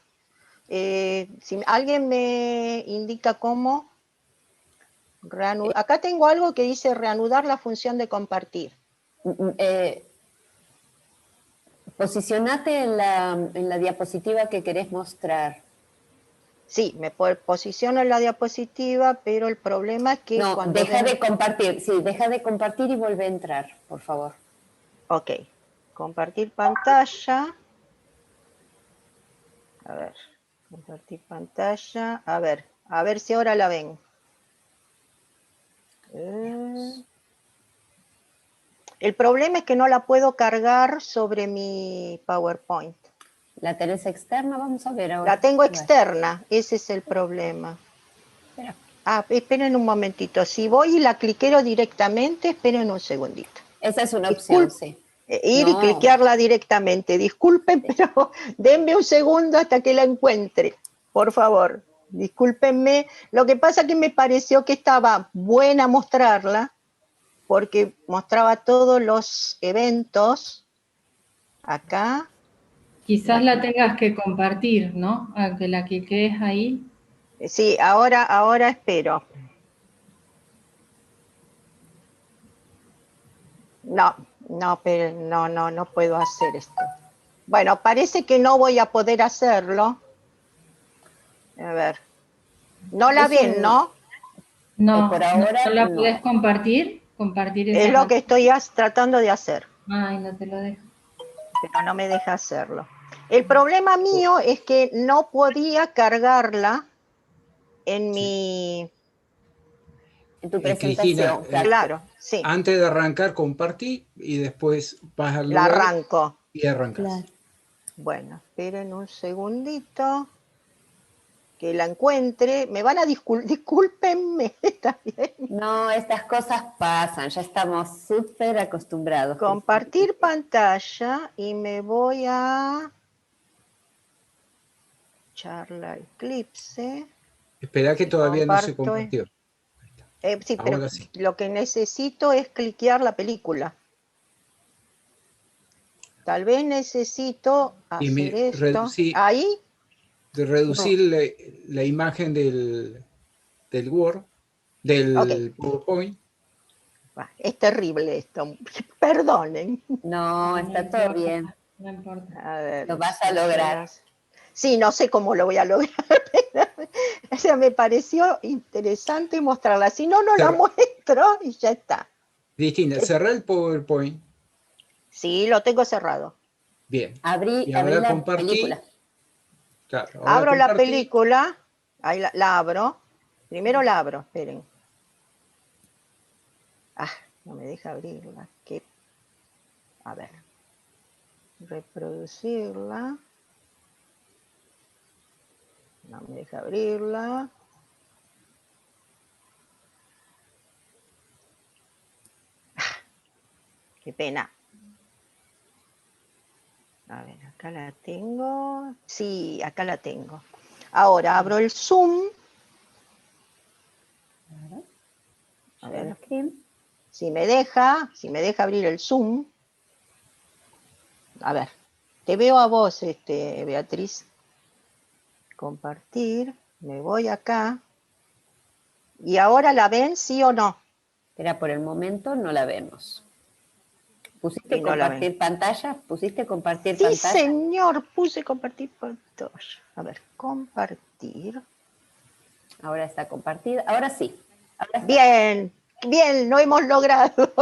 Si alguien me indica cómo reanudar. Acá tengo algo que dice reanudar la función de compartir. Posicionate en la diapositiva que querés mostrar. Sí, me posiciono en la diapositiva, pero el problema es que no, cuando deja de compartir. Sí, deja de compartir y vuelve a entrar, por favor. Ok, compartir pantalla. A ver, compartir pantalla. A ver si ahora la ven. El problema es que no la puedo cargar sobre mi PowerPoint. ¿La tenés externa? Vamos a ver ahora. La tengo externa, ese es el problema. Espera. Ah, esperen un momentito. Si voy y la cliqueo directamente, esperen un segundito. Esa es una opción, sí. Ir y cliquearla directamente. Disculpen, sí, pero denme un segundo hasta que la encuentre. Por favor, discúlpenme. Lo que pasa es que me pareció que estaba buena mostrarla, porque mostraba todos los eventos. Acá. Quizás la tengas que compartir, ¿no? A que la cliques ahí. Sí, ahora espero. No puedo hacer esto. Bueno, parece que no voy a poder hacerlo. A ver. No la ven, ¿no? No, por ahora ¿no la no. podés compartir? Es lo que estoy tratando de hacer. Ay, no te lo dejo. Pero no me deja hacerlo. El problema mío es que no podía cargarla en mi... En tu presentación. Cristina, claro, sí. Antes de arrancar, compartí y después vas al La lugar arranco. y arrancas. Claro. Bueno, esperen un segundito que la encuentre. Me van a discúlpenme, ¿está bien? No, estas cosas pasan, ya estamos súper acostumbrados. Compartir pantalla y me voy a charla Eclipse. Espera que todavía no se compartió. Sí, pero sí. Lo que necesito es cliquear la película. Tal vez necesito hacer esto. Ahí. De reducir la imagen del Word, del PowerPoint. Es terrible esto. Perdonen. No, está todo bien. No importa. A ver, lo vas a lograr. Sí, no sé cómo lo voy a lograr. O sea, me pareció interesante mostrarla. Si no, no la muestro y ya está. Cristina, cerrá el PowerPoint. Sí, lo tengo cerrado. Bien. Abrí y ahora la película. Claro, abro la película. Ahí la abro. Primero la abro, esperen. No me deja abrirla. A ver. Reproducirla. No me deja abrirla. Qué pena. A ver, acá la tengo. Sí, acá la tengo. Ahora abro el Zoom. A ver. Si me deja abrir el Zoom. A ver, te veo a vos, Beatriz. Compartir. Me voy acá. ¿Y ahora la ven, sí o no? Espera, por el momento no la vemos. ¿Pusiste no compartir pantalla? ¿Pusiste compartir sí, pantalla? Sí, señor, puse compartir pantalla. A ver, compartir. Ahora está compartida. Ahora sí. Bien, lo hemos logrado.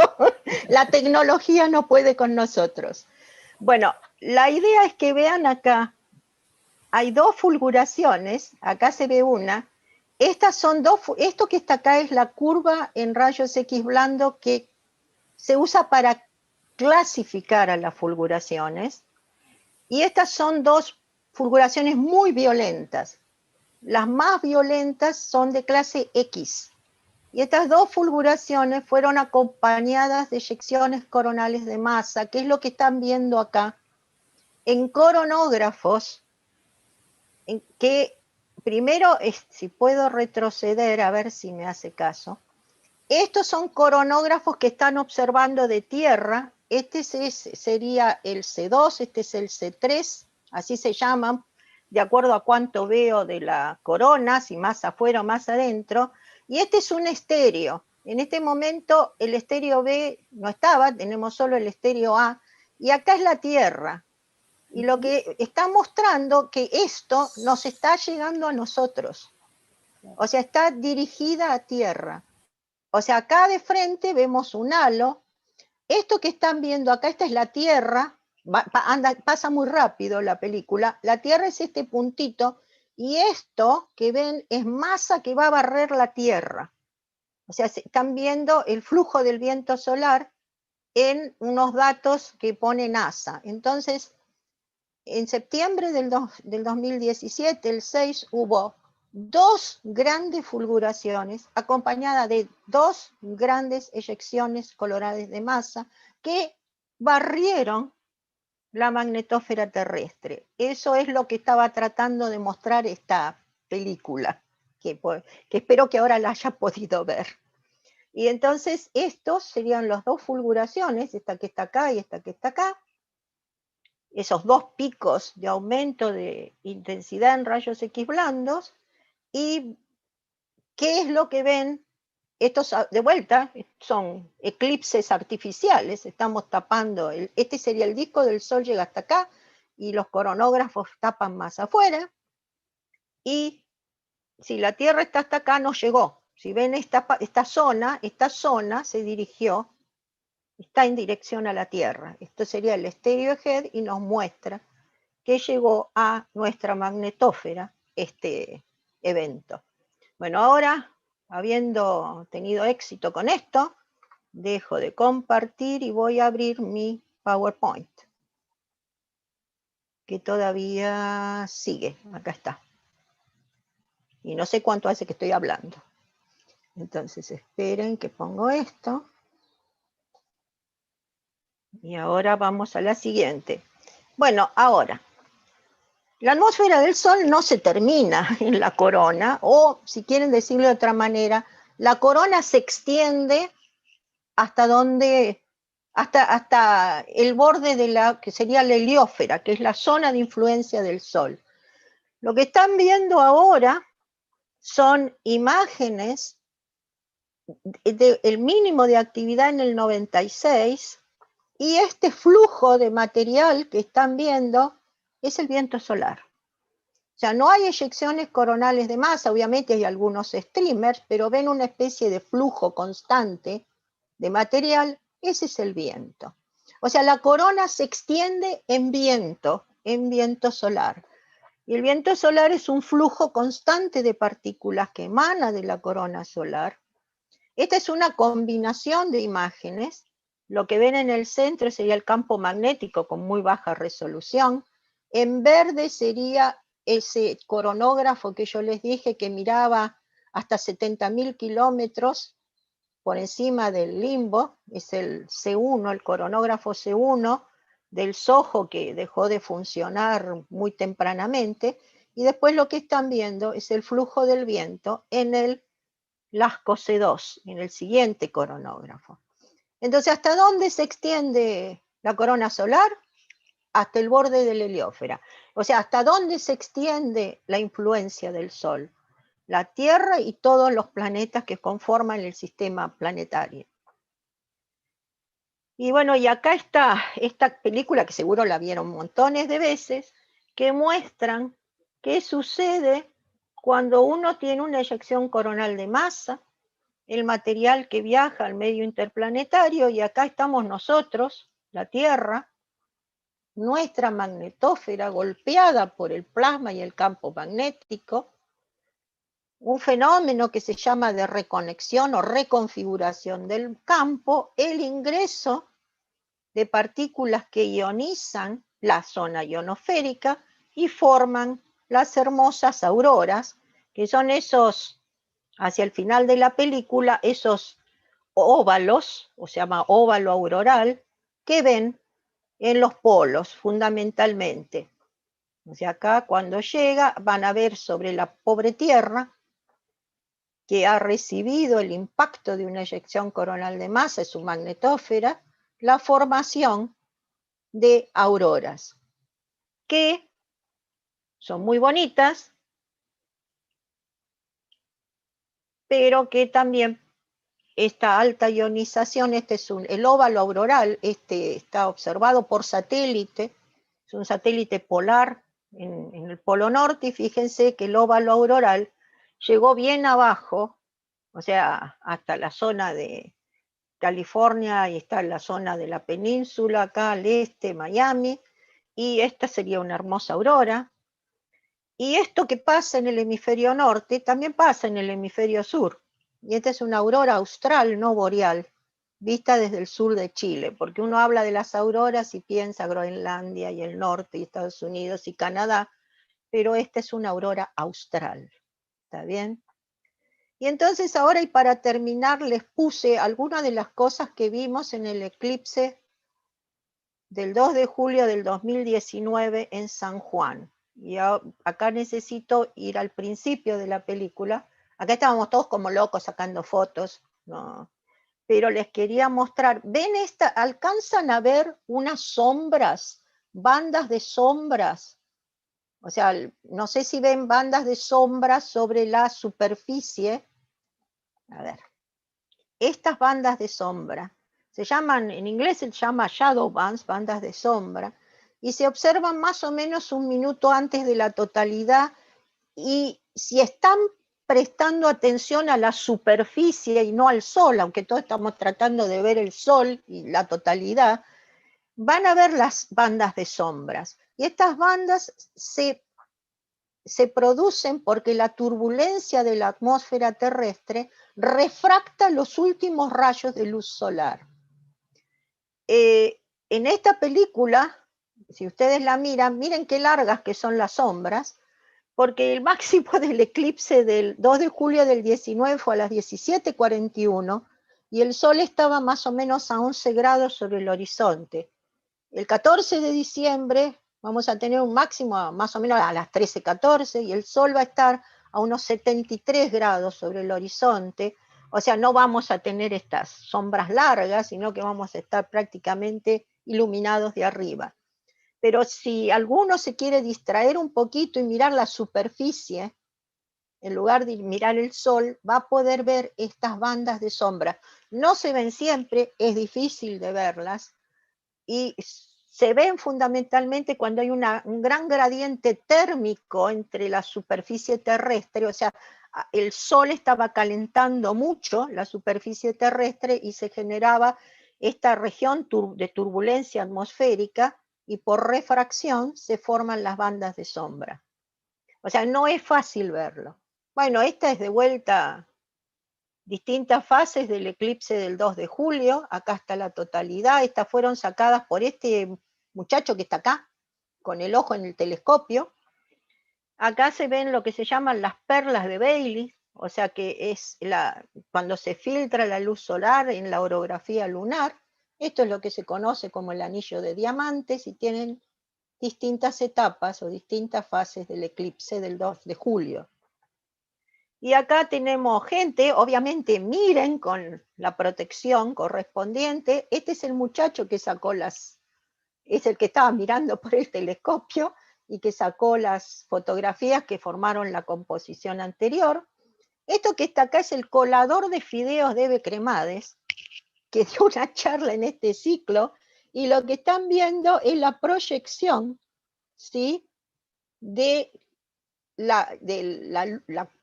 La tecnología no puede con nosotros. Bueno, la idea es que vean acá hay dos fulguraciones, acá se ve una. Estas son dos, esto que está acá es la curva en rayos X blando que se usa para clasificar a las fulguraciones. Y estas son dos fulguraciones muy violentas. Las más violentas son de clase X. Y estas dos fulguraciones fueron acompañadas de eyecciones coronales de masa, que es lo que están viendo acá, en coronógrafos, en que primero, si puedo retroceder, a ver si me hace caso. Estos son coronógrafos que están observando de tierra. Este sería el C2, este es el C3, así se llaman, de acuerdo a cuánto veo de la corona, si más afuera o más adentro. Y este es un estéreo. En este momento el estéreo B no estaba, tenemos solo el estéreo A, y acá es la Tierra. Y lo que está mostrando que esto nos está llegando a nosotros. O sea, está dirigida a Tierra. O sea, acá de frente vemos un halo. Esto que están viendo acá, esta es la Tierra, pasa muy rápido la película. La Tierra es este puntito, y esto que ven es masa que va a barrer la Tierra. O sea, están viendo el flujo del viento solar en unos datos que pone NASA. Entonces, en septiembre del 2017, el 6, hubo dos grandes fulguraciones acompañadas de dos grandes eyecciones coloradas de masa que barrieron la magnetosfera terrestre. Eso es lo que estaba tratando de mostrar esta película, que espero que ahora la haya podido ver. Y entonces estos serían las dos fulguraciones, esta que está acá y esta que está acá, esos dos picos de aumento de intensidad en rayos X blandos. ¿Y qué es lo que ven? Estos, de vuelta, son eclipses artificiales, estamos tapando, este sería el disco del Sol, llega hasta acá, y los coronógrafos tapan más afuera, y si la Tierra está hasta acá, no llegó. Si ven esta zona se dirigió, está en dirección a la Tierra. Esto sería el estéreo head y nos muestra que llegó a nuestra magnetósfera este evento. Bueno, ahora, habiendo tenido éxito con esto, dejo de compartir y voy a abrir mi PowerPoint, que todavía sigue. Acá está. Y no sé cuánto hace que estoy hablando. Entonces, esperen que pongo esto. Y ahora vamos a la siguiente. Bueno, ahora, la atmósfera del Sol no se termina en la corona, o si quieren decirlo de otra manera, la corona se extiende hasta donde, hasta el borde de la que sería la heliosfera, que es la zona de influencia del Sol. Lo que están viendo ahora son imágenes del mínimo de actividad en el 96, y este flujo de material que están viendo es el viento solar. O sea, no hay eyecciones coronales de masa, obviamente hay algunos streamers, pero ven una especie de flujo constante de material, ese es el viento. O sea, la corona se extiende en viento solar. Y el viento solar es un flujo constante de partículas que emana de la corona solar. Esta es una combinación de imágenes. Lo que ven en el centro sería el campo magnético con muy baja resolución. En verde sería ese coronógrafo que yo les dije que miraba hasta 70.000 kilómetros por encima del limbo, es el C1, el coronógrafo C1 del SOHO, que dejó de funcionar muy tempranamente, y después lo que están viendo es el flujo del viento en el LASCO C2, en el siguiente coronógrafo. Entonces, ¿hasta dónde se extiende la corona solar? Hasta el borde de la heliosfera. O sea, ¿hasta dónde se extiende la influencia del Sol? La Tierra y todos los planetas que conforman el sistema planetario. Y bueno, y acá está esta película, que seguro la vieron montones de veces, que muestran qué sucede cuando uno tiene una eyección coronal de masa, el material que viaja al medio interplanetario, y acá estamos nosotros, la Tierra, nuestra magnetósfera golpeada por el plasma y el campo magnético, un fenómeno que se llama de reconexión o reconfiguración del campo, el ingreso de partículas que ionizan la zona ionosférica y forman las hermosas auroras, que son esos, hacia el final de la película, esos óvalos, o se llama óvalo auroral, que ven en los polos fundamentalmente. O sea, acá cuando llega van a ver sobre la pobre Tierra, que ha recibido el impacto de una eyección coronal de masa en su magnetósfera, la formación de auroras, que son muy bonitas, pero que también esta alta ionización, el óvalo auroral, está observado por satélite, es un satélite polar en el polo norte, y fíjense que el óvalo auroral llegó bien abajo, o sea, hasta la zona de California, y está en la zona de la península, acá al este, Miami, y esta sería una hermosa aurora. Y esto que pasa en el hemisferio norte también pasa en el hemisferio sur. Y esta es una aurora austral, no boreal, vista desde el sur de Chile, porque uno habla de las auroras y piensa Groenlandia y el norte y Estados Unidos y Canadá, pero esta es una aurora austral. ¿Está bien? Y entonces ahora, y para terminar, les puse algunas de las cosas que vimos en el eclipse del 2 de julio del 2019 en San Juan. Y acá necesito ir al principio de la película. Acá estábamos todos como locos sacando fotos, ¿no? Pero les quería mostrar, ¿ven esta? ¿Alcanzan a ver unas sombras, bandas de sombras? O sea, no sé si ven bandas de sombras sobre la superficie. A ver, estas bandas de sombra se llaman, en inglés se llama shadow bands, bandas de sombra, y se observan más o menos un minuto antes de la totalidad, y si están prestando atención a la superficie y no al sol, aunque todos estamos tratando de ver el sol y la totalidad, van a ver las bandas de sombras. Y estas bandas se producen porque la turbulencia de la atmósfera terrestre refracta los últimos rayos de luz solar. En esta película, si ustedes la miran, miren qué largas que son las sombras, porque el máximo del eclipse del 2 de julio del 19 fue a las 17:41 y el sol estaba más o menos a 11 grados sobre el horizonte. El 14 de diciembre vamos a tener un máximo más o menos a las 13:14 y el sol va a estar a unos 73 grados sobre el horizonte. O sea, no vamos a tener estas sombras largas, sino que vamos a estar prácticamente iluminados de arriba. Pero si alguno se quiere distraer un poquito y mirar la superficie, en lugar de mirar el sol, va a poder ver estas bandas de sombra. No se ven siempre, es difícil de verlas, y se ven fundamentalmente cuando hay un gran gradiente térmico entre la superficie terrestre, o sea, el sol estaba calentando mucho la superficie terrestre y se generaba esta región de turbulencia atmosférica, y por refracción se forman las bandas de sombra. O sea, no es fácil verlo. Bueno, esta es de vuelta distintas fases del eclipse del 2 de julio, acá está la totalidad, estas fueron sacadas por este muchacho que está acá, con el ojo en el telescopio. Acá se ven lo que se llaman las perlas de Bailey, o sea que es cuando se filtra la luz solar en la orografía lunar. Esto es lo que se conoce como el anillo de diamantes, y tienen distintas etapas o distintas fases del eclipse del 2 de julio. Y acá tenemos gente, obviamente miren con la protección correspondiente. Este es el muchacho que sacó es el que estaba mirando por el telescopio y que sacó las fotografías que formaron la composición anterior. Esto que está acá es el colador de fideos de Eve Cremades, que dio una charla en este ciclo, y lo que están viendo es la proyección, ¿sí?, de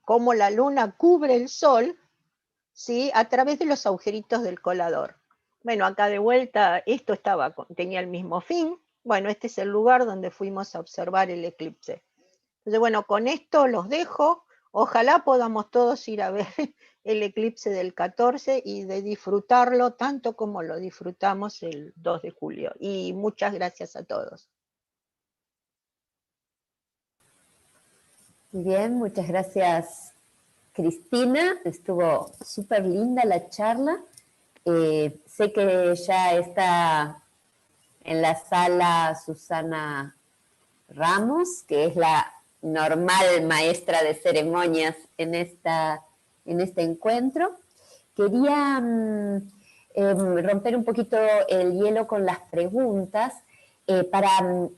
cómo la luna cubre el sol, ¿sí?, a través de los agujeritos del colador. Bueno, acá de vuelta esto tenía el mismo fin, Bueno, este es el lugar donde fuimos a observar el eclipse. Entonces, bueno, con esto los dejo. Ojalá podamos todos ir a ver el eclipse del 14 y de disfrutarlo tanto como lo disfrutamos el 2 de julio. Y muchas gracias a todos. Bien, muchas gracias, Cristina. Estuvo súper linda la charla. Sé que ya está en la sala Susana Ramos, que es la normal maestra de ceremonias en este encuentro. Quería romper un poquito el hielo con las preguntas para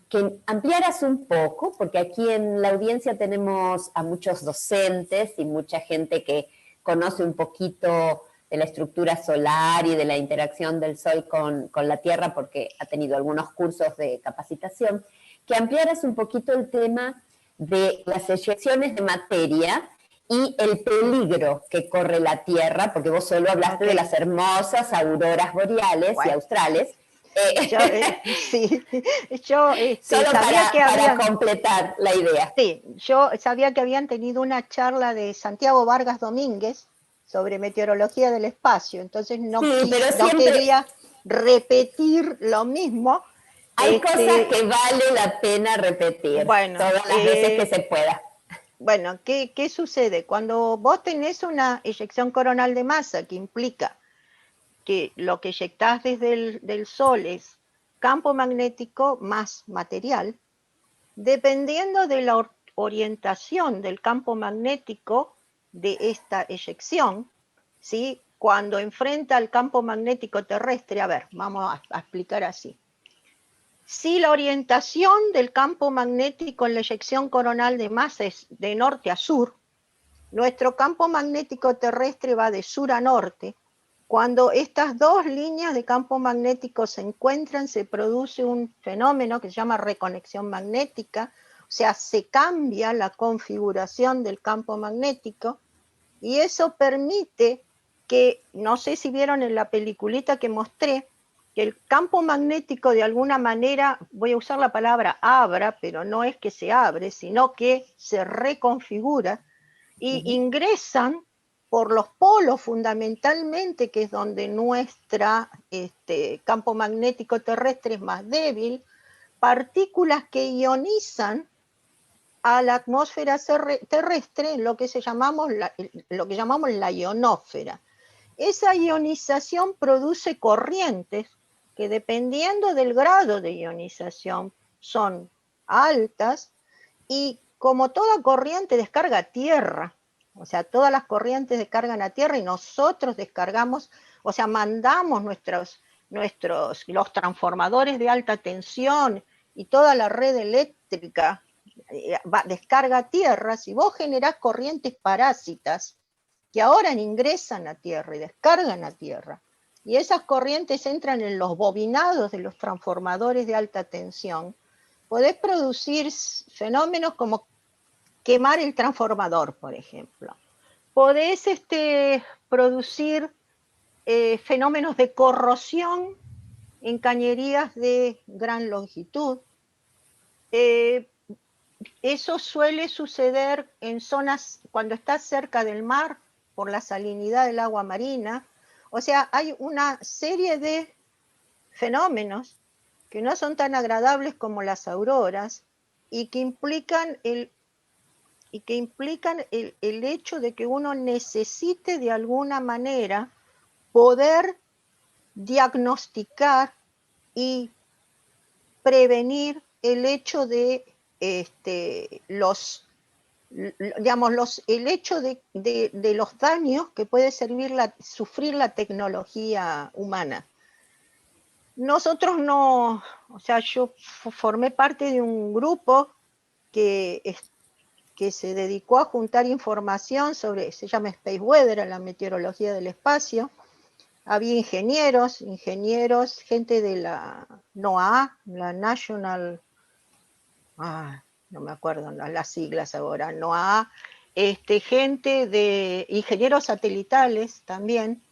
que ampliaras un poco, porque aquí en la audiencia tenemos a muchos docentes y mucha gente que conoce un poquito de la estructura solar y de la interacción del Sol con la Tierra, porque ha tenido algunos cursos de capacitación, que ampliaras un poquito el tema de las eyecciones de materia y el peligro que corre la Tierra, porque vos solo hablaste de las hermosas auroras boreales y australes. Sí, yo solo sabía para completar la idea. Sí, yo sabía que habían tenido una charla de Santiago Vargas Domínguez sobre meteorología del espacio, entonces no quería repetir lo mismo. Hay cosas que vale la pena repetir, bueno, todas las veces que se pueda. Bueno, ¿qué sucede? Cuando vos tenés una eyección coronal de masa que implica que lo que eyectás desde del Sol es campo magnético más material, dependiendo de la orientación del campo magnético de esta eyección, ¿sí? Cuando enfrenta al campo magnético terrestre, a ver, vamos a explicar así. Si la orientación del campo magnético en la eyección coronal de masa es de norte a sur, nuestro campo magnético terrestre va de sur a norte. Cuando estas dos líneas de campo magnético se encuentran, se produce un fenómeno que se llama reconexión magnética, o sea, se cambia la configuración del campo magnético y eso permite que, no sé si vieron en la peliculita que mostré, que el campo magnético de alguna manera, voy a usar la palabra abra, pero no es que se abre, sino que se reconfigura y ingresan por los polos fundamentalmente, que es donde nuestro campo magnético terrestre es más débil, partículas que ionizan a la atmósfera terrestre, lo que llamamos la ionósfera. Esa ionización produce corrientes que, dependiendo del grado de ionización, son altas y, como toda corriente, descarga a tierra. O sea, todas las corrientes descargan a tierra y nosotros descargamos, o sea, mandamos los transformadores de alta tensión y toda la red eléctrica descarga a tierra. Si vos generás corrientes parásitas que ahora ingresan a tierra y descargan a tierra, y esas corrientes entran en los bobinados de los transformadores de alta tensión, podés producir fenómenos como quemar el transformador, por ejemplo. Podés producir fenómenos de corrosión en cañerías de gran longitud. Eso suele suceder en zonas cuando estás cerca del mar por la salinidad del agua marina. O sea, hay una serie de fenómenos que no son tan agradables como las auroras y que implican el hecho de que uno necesite de alguna manera poder diagnosticar y prevenir el hecho de el hecho de los daños que puede sufrir la tecnología humana. Nosotros no, o sea, yo formé parte de un grupo que se dedicó a juntar información sobre, se llama Space Weather, la meteorología del espacio. Había ingenieros, gente de la NOAA, la National, no me acuerdo las siglas ahora, NOAA, gente de ingenieros satelitales también,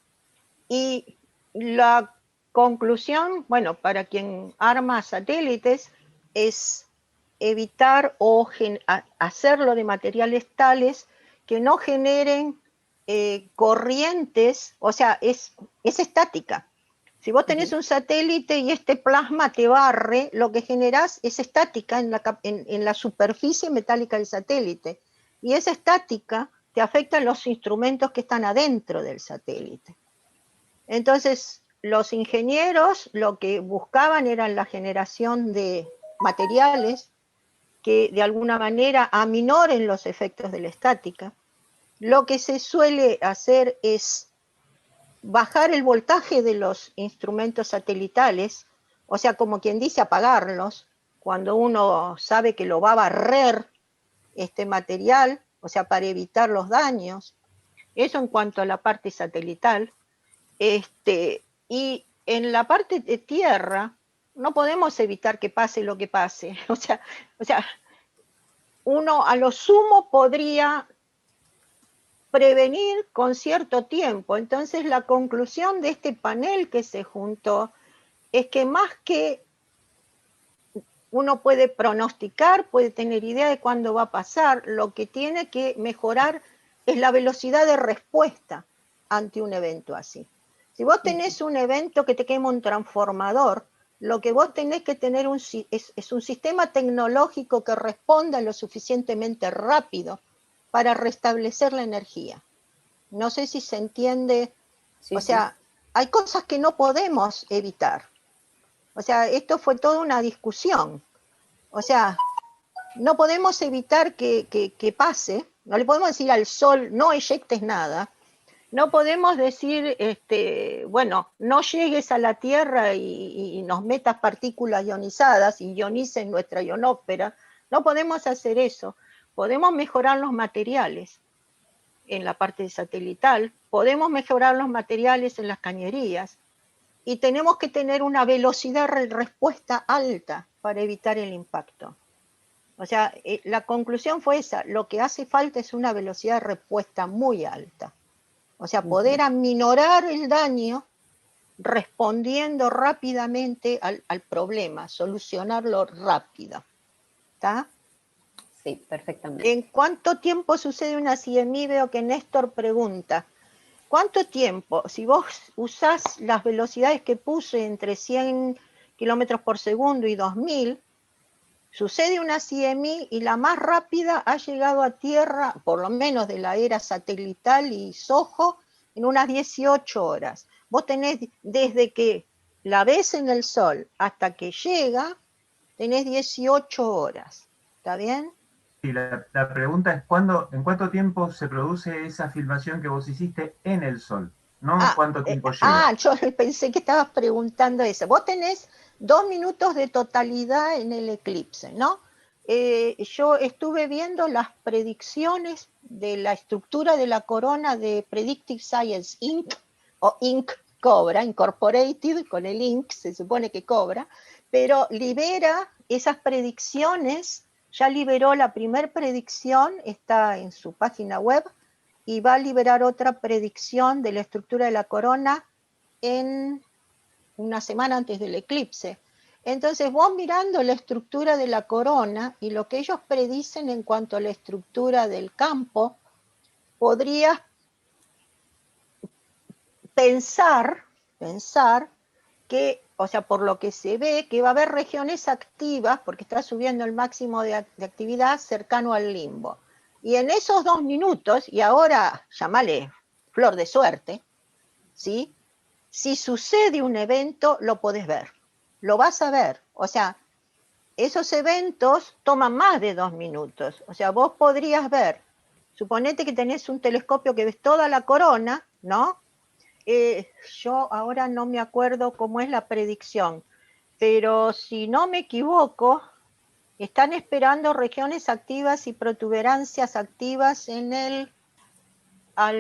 y la conclusión, bueno, para quien arma satélites, es evitar o hacerlo de materiales tales que no generen corrientes, o sea, es estática. Si vos tenés un satélite y este plasma te barre, lo que generás es estática en la superficie metálica del satélite. Y esa estática te afecta a los instrumentos que están adentro del satélite. Entonces, los ingenieros lo que buscaban era la generación de materiales que de alguna manera aminoren los efectos de la estática. Lo que se suele hacer es bajar el voltaje de los instrumentos satelitales, o sea, como quien dice, apagarlos, cuando uno sabe que lo va a barrer este material, o sea, para evitar los daños. Eso en cuanto a la parte satelital. Y en la parte de tierra, no podemos evitar que pase lo que pase. O sea, uno a lo sumo podría prevenir con cierto tiempo. Entonces la conclusión de este panel que se juntó es que más que uno puede pronosticar, puede tener idea de cuándo va a pasar, lo que tiene que mejorar es la velocidad de respuesta ante un evento así. Si vos tenés un evento que te quema un transformador, lo que vos tenés que tener es un sistema tecnológico que responda lo suficientemente rápido para restablecer la energía. No sé si se entiende, o sea, hay cosas que no podemos evitar. O sea, esto fue toda una discusión. O sea, no podemos evitar que pase, no le podemos decir al sol, no eyectes nada, no podemos decir, bueno, no llegues a la Tierra y nos metas partículas ionizadas y ionices nuestra ionósfera, no podemos hacer eso. Podemos mejorar los materiales en la parte satelital, podemos mejorar los materiales en las cañerías, y tenemos que tener una velocidad de respuesta alta para evitar el impacto. O sea, la conclusión fue esa, lo que hace falta es una velocidad de respuesta muy alta. O sea, poder aminorar el daño respondiendo rápidamente al problema, solucionarlo rápido. ¿Está? Sí, perfectamente. ¿En cuánto tiempo sucede una CMI? Veo que Néstor pregunta. ¿Cuánto tiempo? Si vos usás las velocidades que puse entre 100 kilómetros por segundo y 2000, sucede una CMI y la más rápida ha llegado a Tierra, por lo menos de la era satelital y SOHO, en unas 18 horas. Vos tenés desde que la ves en el Sol hasta que llega, tenés 18 horas. ¿Está bien? Y la pregunta es, ¿en cuánto tiempo se produce esa filmación que vos hiciste en el Sol? No cuánto tiempo lleva. Yo pensé que estabas preguntando eso. Vos tenés 2 minutos de totalidad en el eclipse, ¿no? Yo estuve viendo las predicciones de la estructura de la corona de Predictive Science Inc. o Inc. cobra, Incorporated, con el Inc. se supone que cobra, pero libera esas predicciones, ya liberó la primera predicción, está en su página web, y va a liberar otra predicción de la estructura de la corona en una semana antes del eclipse. Entonces vos mirando la estructura de la corona y lo que ellos predicen en cuanto a la estructura del campo, podrías pensar que, o sea, por lo que se ve, que va a haber regiones activas, porque está subiendo el máximo de actividad cercano al limbo. Y en esos 2 minutos, y ahora llamale flor de suerte, ¿sí? Si sucede un evento, lo podés ver, lo vas a ver. O sea, esos eventos toman más de 2 minutos. O sea, vos podrías ver, suponete que tenés un telescopio que ves toda la corona, ¿no? Yo ahora no me acuerdo cómo es la predicción, pero si no me equivoco, están esperando regiones activas y protuberancias activas en el... a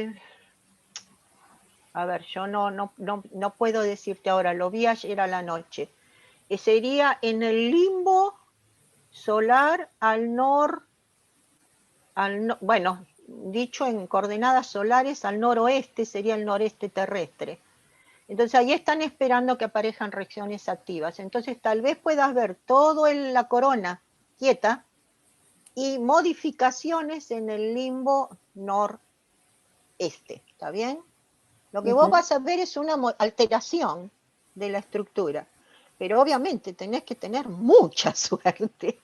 ver, yo no puedo decirte ahora, lo vi ayer a la noche. Sería en el limbo solar bueno, dicho en coordenadas solares, al noroeste, sería el noreste terrestre. Entonces ahí están esperando que aparezcan reacciones activas. Entonces tal vez puedas ver toda la corona quieta y modificaciones en el limbo noreste, ¿está bien? Lo que vos vas a ver es una alteración de la estructura, pero obviamente tenés que tener mucha suerte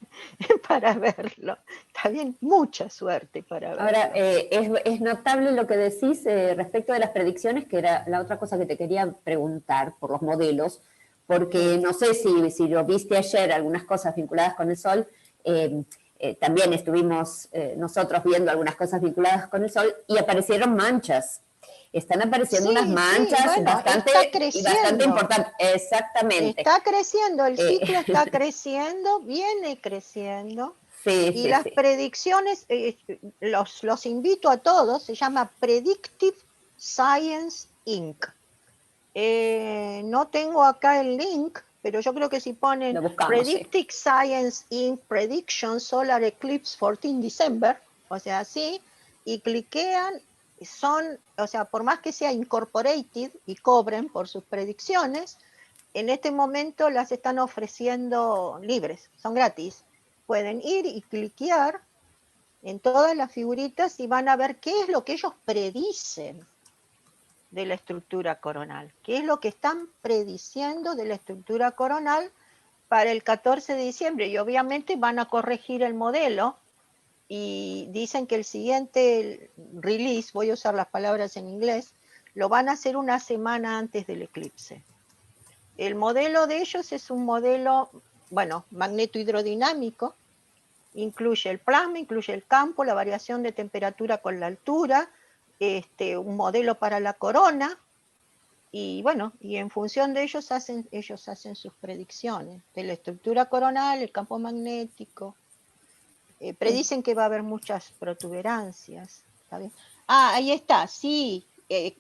para verlo, ¿está bien? Mucha suerte para verlo. Ahora, es notable lo que decís respecto de las predicciones, que era la otra cosa que te quería preguntar por los modelos, porque no sé si lo viste ayer, algunas cosas vinculadas con el Sol, también estuvimos nosotros viendo algunas cosas vinculadas con el Sol y aparecieron manchas. Están apareciendo unas manchas bueno, bastante importantes. Exactamente. Está creciendo, el ciclo está creciendo, viene creciendo. Y las predicciones, los invito a todos, se llama Predictive Science Inc. No tengo acá el link, pero yo creo que si ponen Predictive Science Inc. Prediction Solar Eclipse 14 December, o sea, así, y cliquean, o sea, por más que sea incorporated y cobren por sus predicciones, en este momento las están ofreciendo libres, son gratis. Pueden ir y cliquear en todas las figuritas y van a ver qué es lo que ellos predicen de la estructura coronal, qué es lo que están prediciendo de la estructura coronal para el 14 de diciembre. Y obviamente van a corregir el modelo y dicen que el siguiente release, voy a usar las palabras en inglés, lo van a hacer una semana antes del eclipse. El modelo de ellos es un modelo, bueno, magnetohidrodinámico, incluye el plasma, incluye el campo, la variación de temperatura con la altura, un modelo para la corona, y bueno, y en función de ellos hacen sus predicciones de la estructura coronal, el campo magnético. Predicen que va a haber muchas protuberancias. ¿Está bien? Ahí está, sí,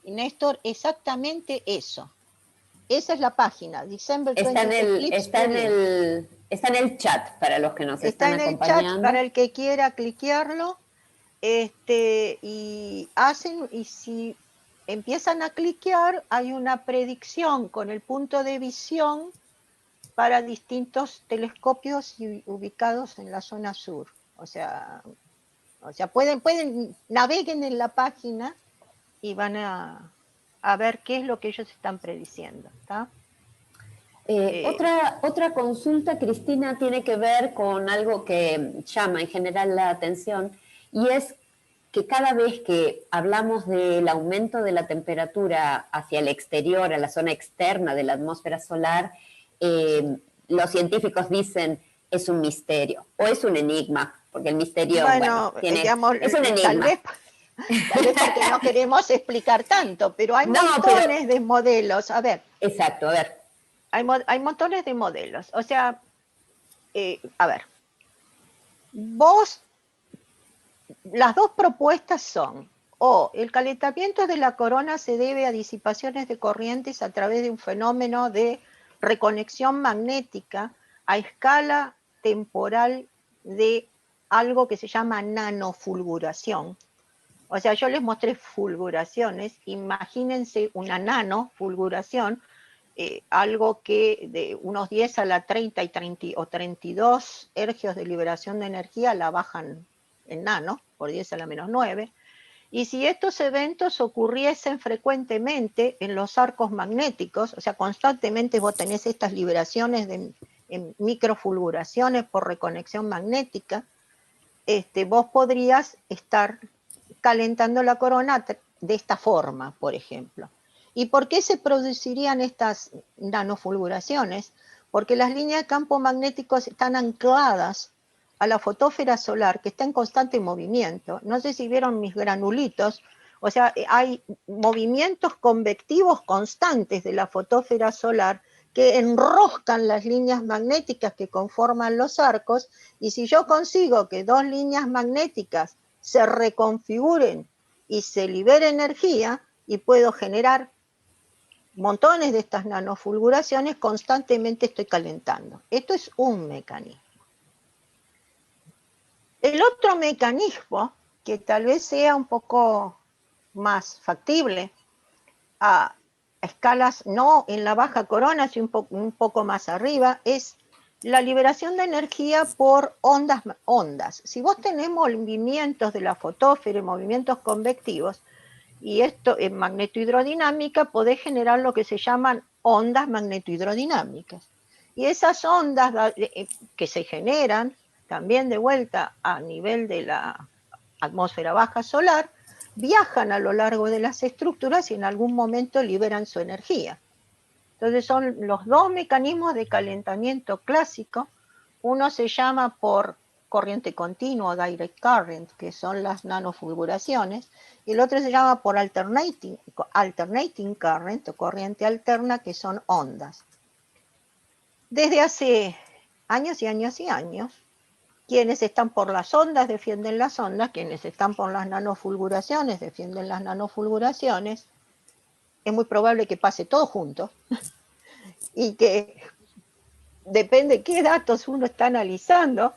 Néstor, exactamente eso. Esa es la página, December 20 está en el chat para los que nos están acompañando. Está en el chat para el que quiera cliquearlo. Y si empiezan a cliquear, hay una predicción con el punto de visión para distintos telescopios ubicados en la zona sur. O sea naveguen en la página y van a ver qué es lo que ellos están prediciendo, ¿está? Otra consulta, Cristina, tiene que ver con algo que llama en general la atención, y es que cada vez que hablamos del aumento de la temperatura hacia el exterior, a la zona externa de la atmósfera solar, los científicos dicen es un misterio o es un enigma, porque el misterio es un enigma. Tal vez porque no queremos explicar tanto, pero hay montones de modelos. A ver. Exacto, a ver. Hay montones de modelos. O sea, a ver, las dos propuestas son, el calentamiento de la corona se debe a disipaciones de corrientes a través de un fenómeno de reconexión magnética a escala temporal de algo que se llama nanofulguración. O sea, yo les mostré fulguraciones, imagínense una nanofulguración, algo que de unos 10 a la 30 o 32 hercios de liberación de energía la bajan en nano, por 10 a la menos 9, y si estos eventos ocurriesen frecuentemente en los arcos magnéticos, o sea, constantemente vos tenés estas liberaciones en microfulguraciones por reconexión magnética, vos podrías estar calentando la corona de esta forma, por ejemplo. ¿Y por qué se producirían estas nanofulguraciones? Porque las líneas de campo magnético están ancladas a la fotósfera solar, que está en constante movimiento. No sé si vieron mis granulitos, o sea, hay movimientos convectivos constantes de la fotósfera solar que enroscan las líneas magnéticas que conforman los arcos, y si yo consigo que dos líneas magnéticas se reconfiguren y se libere energía, y puedo generar montones de estas nanofulguraciones, constantemente estoy calentando. Esto es un mecanismo. El otro mecanismo, que tal vez sea un poco más factible, escalas no en la baja corona, sino un poco más arriba, es la liberación de energía por ondas. Si vos tenés movimientos de la fotósfera, movimientos convectivos, y esto en magnetohidrodinámica, podés generar lo que se llaman ondas magnetohidrodinámicas. Y esas ondas que se generan también de vuelta a nivel de la atmósfera baja solar, viajan a lo largo de las estructuras y en algún momento liberan su energía. Entonces son los dos mecanismos de calentamiento clásico. Uno se llama por corriente continua, direct current, que son las nanofulguraciones, y el otro se llama por alternating current, o corriente alterna, que son ondas. Desde hace años y años y años, quienes están por las ondas defienden las ondas, quienes están por las nanofulguraciones defienden las nanofulguraciones. Es muy probable que pase todo junto y que depende de qué datos uno está analizando,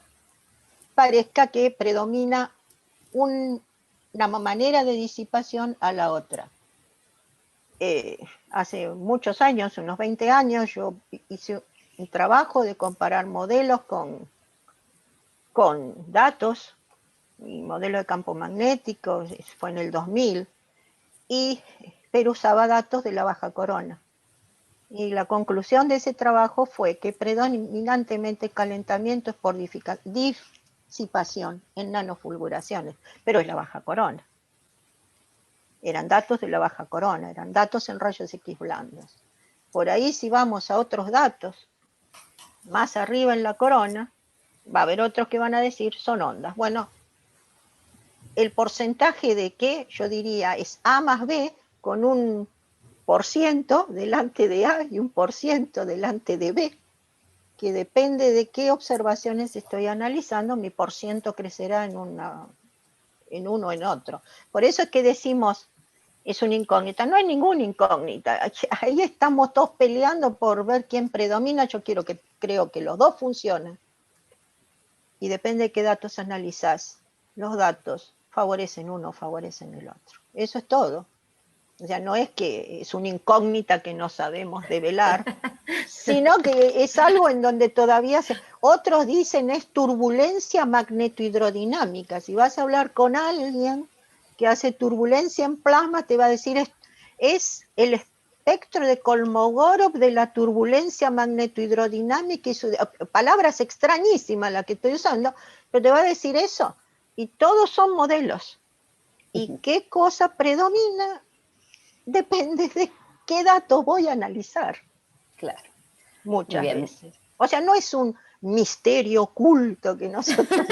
parezca que predomina una manera de disipación a la otra. Hace muchos años, unos 20 años, yo hice un trabajo de comparar modelos con datos, mi modelo de campo magnético fue en el 2000, pero usaba datos de la baja corona. Y la conclusión de ese trabajo fue que predominantemente el calentamiento es por disipación en nanofulguraciones, pero es la baja corona. Eran datos de la baja corona, eran datos en rayos X blandos. Por ahí, si vamos a otros datos, más arriba en la corona, va a haber otros que van a decir son ondas. Bueno, el porcentaje de que yo diría es A más B con un % delante de A y un % delante de B, que depende de qué observaciones estoy analizando, mi % crecerá en uno o en otro. Por eso es que decimos, es una incógnita. No hay ninguna incógnita. Ahí estamos todos peleando por ver quién predomina. Yo creo que los dos funcionan. Y depende de qué datos analizás. Los datos favorecen uno o favorecen el otro. Eso es todo. O sea, no es que es una incógnita que no sabemos develar, sino que es algo en donde todavía otros dicen es turbulencia magnetohidrodinámica. Si vas a hablar con alguien que hace turbulencia en plasma, te va a decir es el espectro de Kolmogorov de la turbulencia magnetohidrodinámica, y palabras extrañísimas las que estoy usando, pero te va a decir eso. Y todos son modelos. ¿Y qué cosa predomina? Depende de qué datos voy a analizar. Claro. Muchas veces. O sea, no es un misterio oculto que nosotros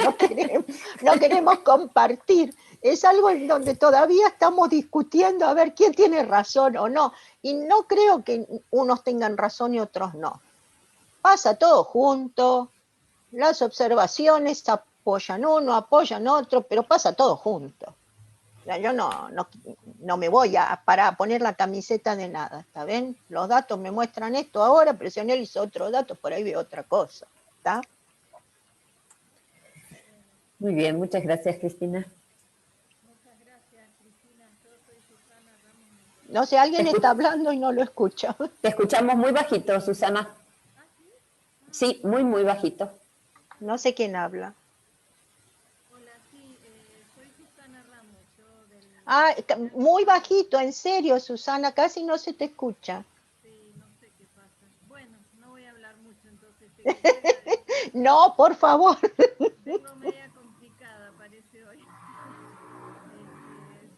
no queremos compartir. Es algo en donde todavía estamos discutiendo a ver quién tiene razón o no. Y no creo que unos tengan razón y otros no. Pasa todo junto, las observaciones apoyan uno, apoyan otro, pero pasa todo junto. Yo no me voy a poner la camiseta de nada, ¿está bien? Los datos me muestran esto ahora, pero si analizo otros datos, por ahí veo otra cosa, ¿está? Muy bien, muchas gracias, Cristina. Muchas gracias, Cristina. Yo soy Susana Ramos. No sé, alguien está hablando y no lo escucha. Te escuchamos muy bajito, Susana. Sí, muy, muy bajito. No sé quién habla. Ah, muy bajito, en serio, Susana, casi no se te escucha. Sí, no sé qué pasa. Bueno, no voy a hablar mucho, entonces. No, por favor. Tengo media complicada, parece hoy.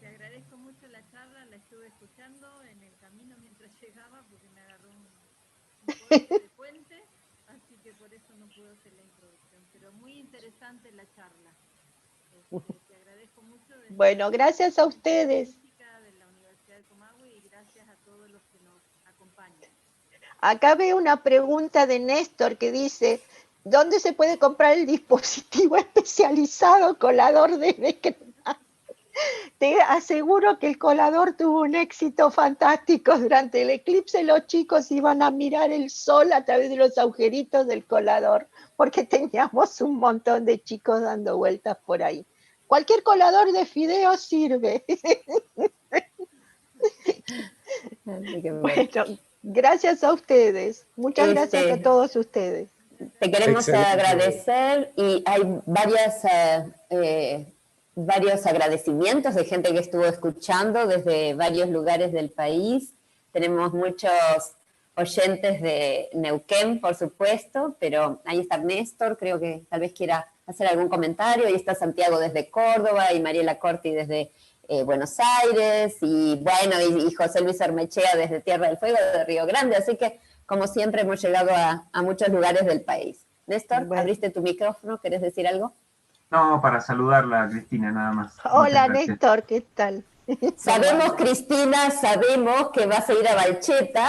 Te agradezco mucho la charla, la estuve escuchando en el camino mientras llegaba, porque me agarró un corte de puente, así que por eso no puedo hacer la introducción. Pero muy interesante la charla. Te agradezco mucho. Bueno, gracias a ustedes. De la Universidad de Comahue y gracias a todos los que nos acompañan. Acá veo una pregunta de Néstor que dice, ¿dónde se puede comprar el dispositivo especializado colador de Beckman? Te aseguro que el colador tuvo un éxito fantástico. Durante el eclipse los chicos iban a mirar el sol a través de los agujeritos del colador, porque teníamos un montón de chicos dando vueltas por ahí. Cualquier colador de fideos sirve. Así que Bueno, gracias a ustedes. Muchas gracias a todos ustedes. Te queremos Excelente. agradecer y hay varios agradecimientos de gente que estuvo escuchando desde varios lugares del país. Tenemos muchos oyentes de Neuquén, por supuesto, pero ahí está Néstor, creo que tal vez quiera hacer algún comentario. Ahí está Santiago desde Córdoba y Mariela Corti desde Buenos Aires, y bueno, y José Luis Armechea desde Tierra del Fuego, de Río Grande. Así que, como siempre, hemos llegado a muchos lugares del país. Néstor, Bueno. abriste tu micrófono, ¿querés decir algo? No, para saludarla a Cristina, nada más. Hola, Muchas gracias. Néstor, ¿qué tal? Sabemos, Cristina, sabemos que vas a ir a Valcheta.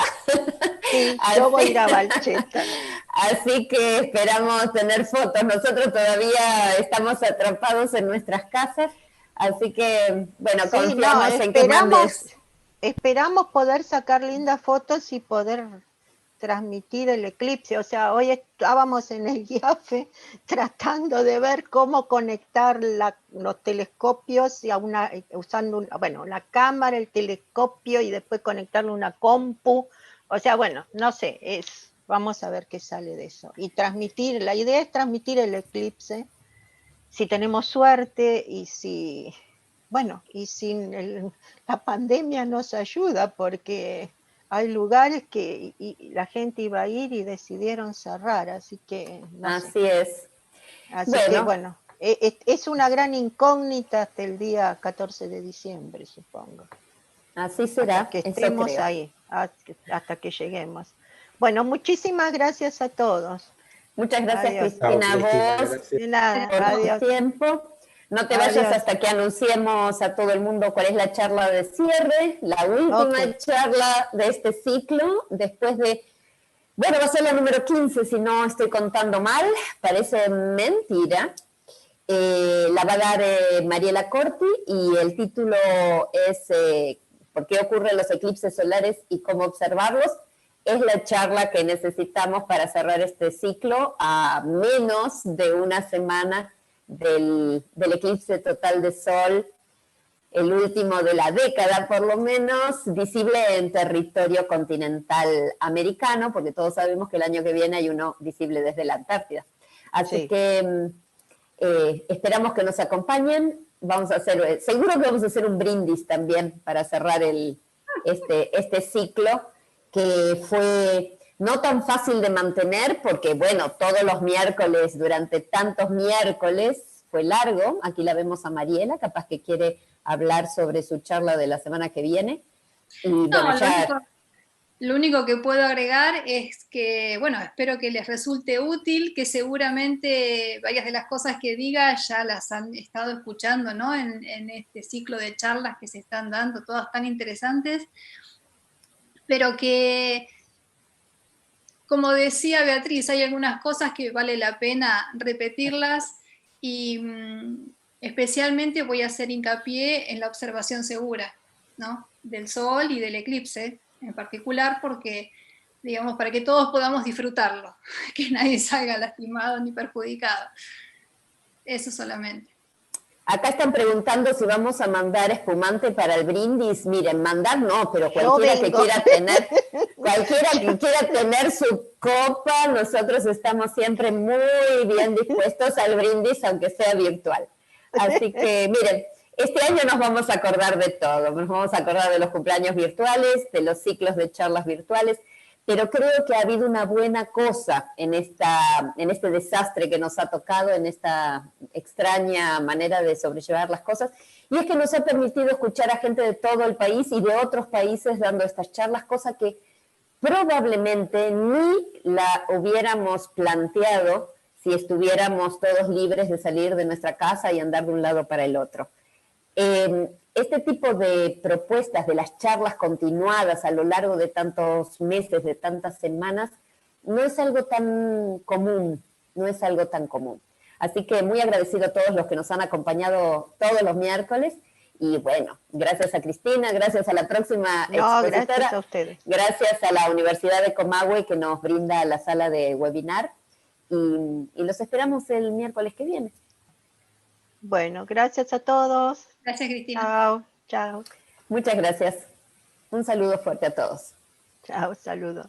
Sí, yo voy a ir a Valcheta. Así que esperamos tener fotos. Nosotros todavía estamos atrapados en nuestras casas, así que, bueno, Sí, confiamos no, en que mandes. esperamos poder sacar lindas fotos y poder transmitir el eclipse. O sea, hoy estábamos en el IAFE tratando de ver cómo conectar los telescopios y usando la cámara, el telescopio y después conectarle una compu. O sea, bueno, no sé, vamos a ver qué sale de eso. Y la idea es transmitir el eclipse, si tenemos suerte y si la pandemia nos ayuda, porque hay lugares que la gente iba a ir y decidieron cerrar, así que no sé. Así es. Así Bueno. que bueno, es una gran incógnita hasta el día 14 de diciembre, supongo. Así será, Hasta que eso estemos creo. ahí, hasta que lleguemos. Bueno, muchísimas gracias a todos. Muchas gracias, Adiós. Cristina, Chao, Cristina, a vos gracias. De nada, por adiós. tu tiempo. No te vayas Adiós. hasta que anunciemos a todo el mundo cuál es la charla de cierre, la última Ok. charla de este ciclo, después de, bueno, va a ser la número 15, si no estoy contando mal, parece mentira. La va a dar Mariela Corti, y el título es ¿por qué ocurren los eclipses solares y cómo observarlos? Es la charla que necesitamos para cerrar este ciclo a menos de una semana del eclipse total de Sol, el último de la década por lo menos, visible en territorio continental americano, porque todos sabemos que el año que viene hay uno visible desde la Antártida. Así Sí. que esperamos que nos acompañen. Vamos a hacer, seguro que vamos a hacer un brindis también para cerrar este ciclo, que fue no tan fácil de mantener, porque bueno, todos los miércoles, durante tantos miércoles, fue largo. Aquí la vemos a Mariela, capaz que quiere hablar sobre su charla de la semana que viene. Y bueno, lo único que puedo agregar es que, bueno, espero que les resulte útil, que seguramente varias de las cosas que diga ya las han estado escuchando, ¿no? En este ciclo de charlas que se están dando, todas tan interesantes, pero que, como decía Beatriz, hay algunas cosas que vale la pena repetirlas, y especialmente voy a hacer hincapié en la observación segura, ¿no? Del Sol y del eclipse en particular, porque, digamos, para que todos podamos disfrutarlo, que nadie salga lastimado ni perjudicado. Eso solamente. Acá están preguntando si vamos a mandar espumante para el brindis. Miren, mandar no, pero cualquiera que quiera tener su copa, nosotros estamos siempre muy bien dispuestos al brindis, aunque sea virtual. Así que, miren, este año nos vamos a acordar de todo. Nos vamos a acordar de los cumpleaños virtuales, de los ciclos de charlas virtuales, pero creo que ha habido una buena cosa en este desastre que nos ha tocado, en esta extraña manera de sobrellevar las cosas, y es que nos ha permitido escuchar a gente de todo el país y de otros países dando estas charlas, cosa que probablemente ni la hubiéramos planteado si estuviéramos todos libres de salir de nuestra casa y andar de un lado para el otro. Este tipo de propuestas, de las charlas continuadas a lo largo de tantos meses, de tantas semanas, no es algo tan común, Así que muy agradecido a todos los que nos han acompañado todos los miércoles, y bueno, gracias a Cristina, gracias a la próxima expositora. Gracias a ustedes. Gracias a la Universidad de Comahue, que nos brinda la sala de webinar, y los esperamos el miércoles que viene. Bueno, gracias a todos. Gracias, Cristina. Chao, chao. Muchas gracias. Un saludo fuerte a todos. Chao, saludos.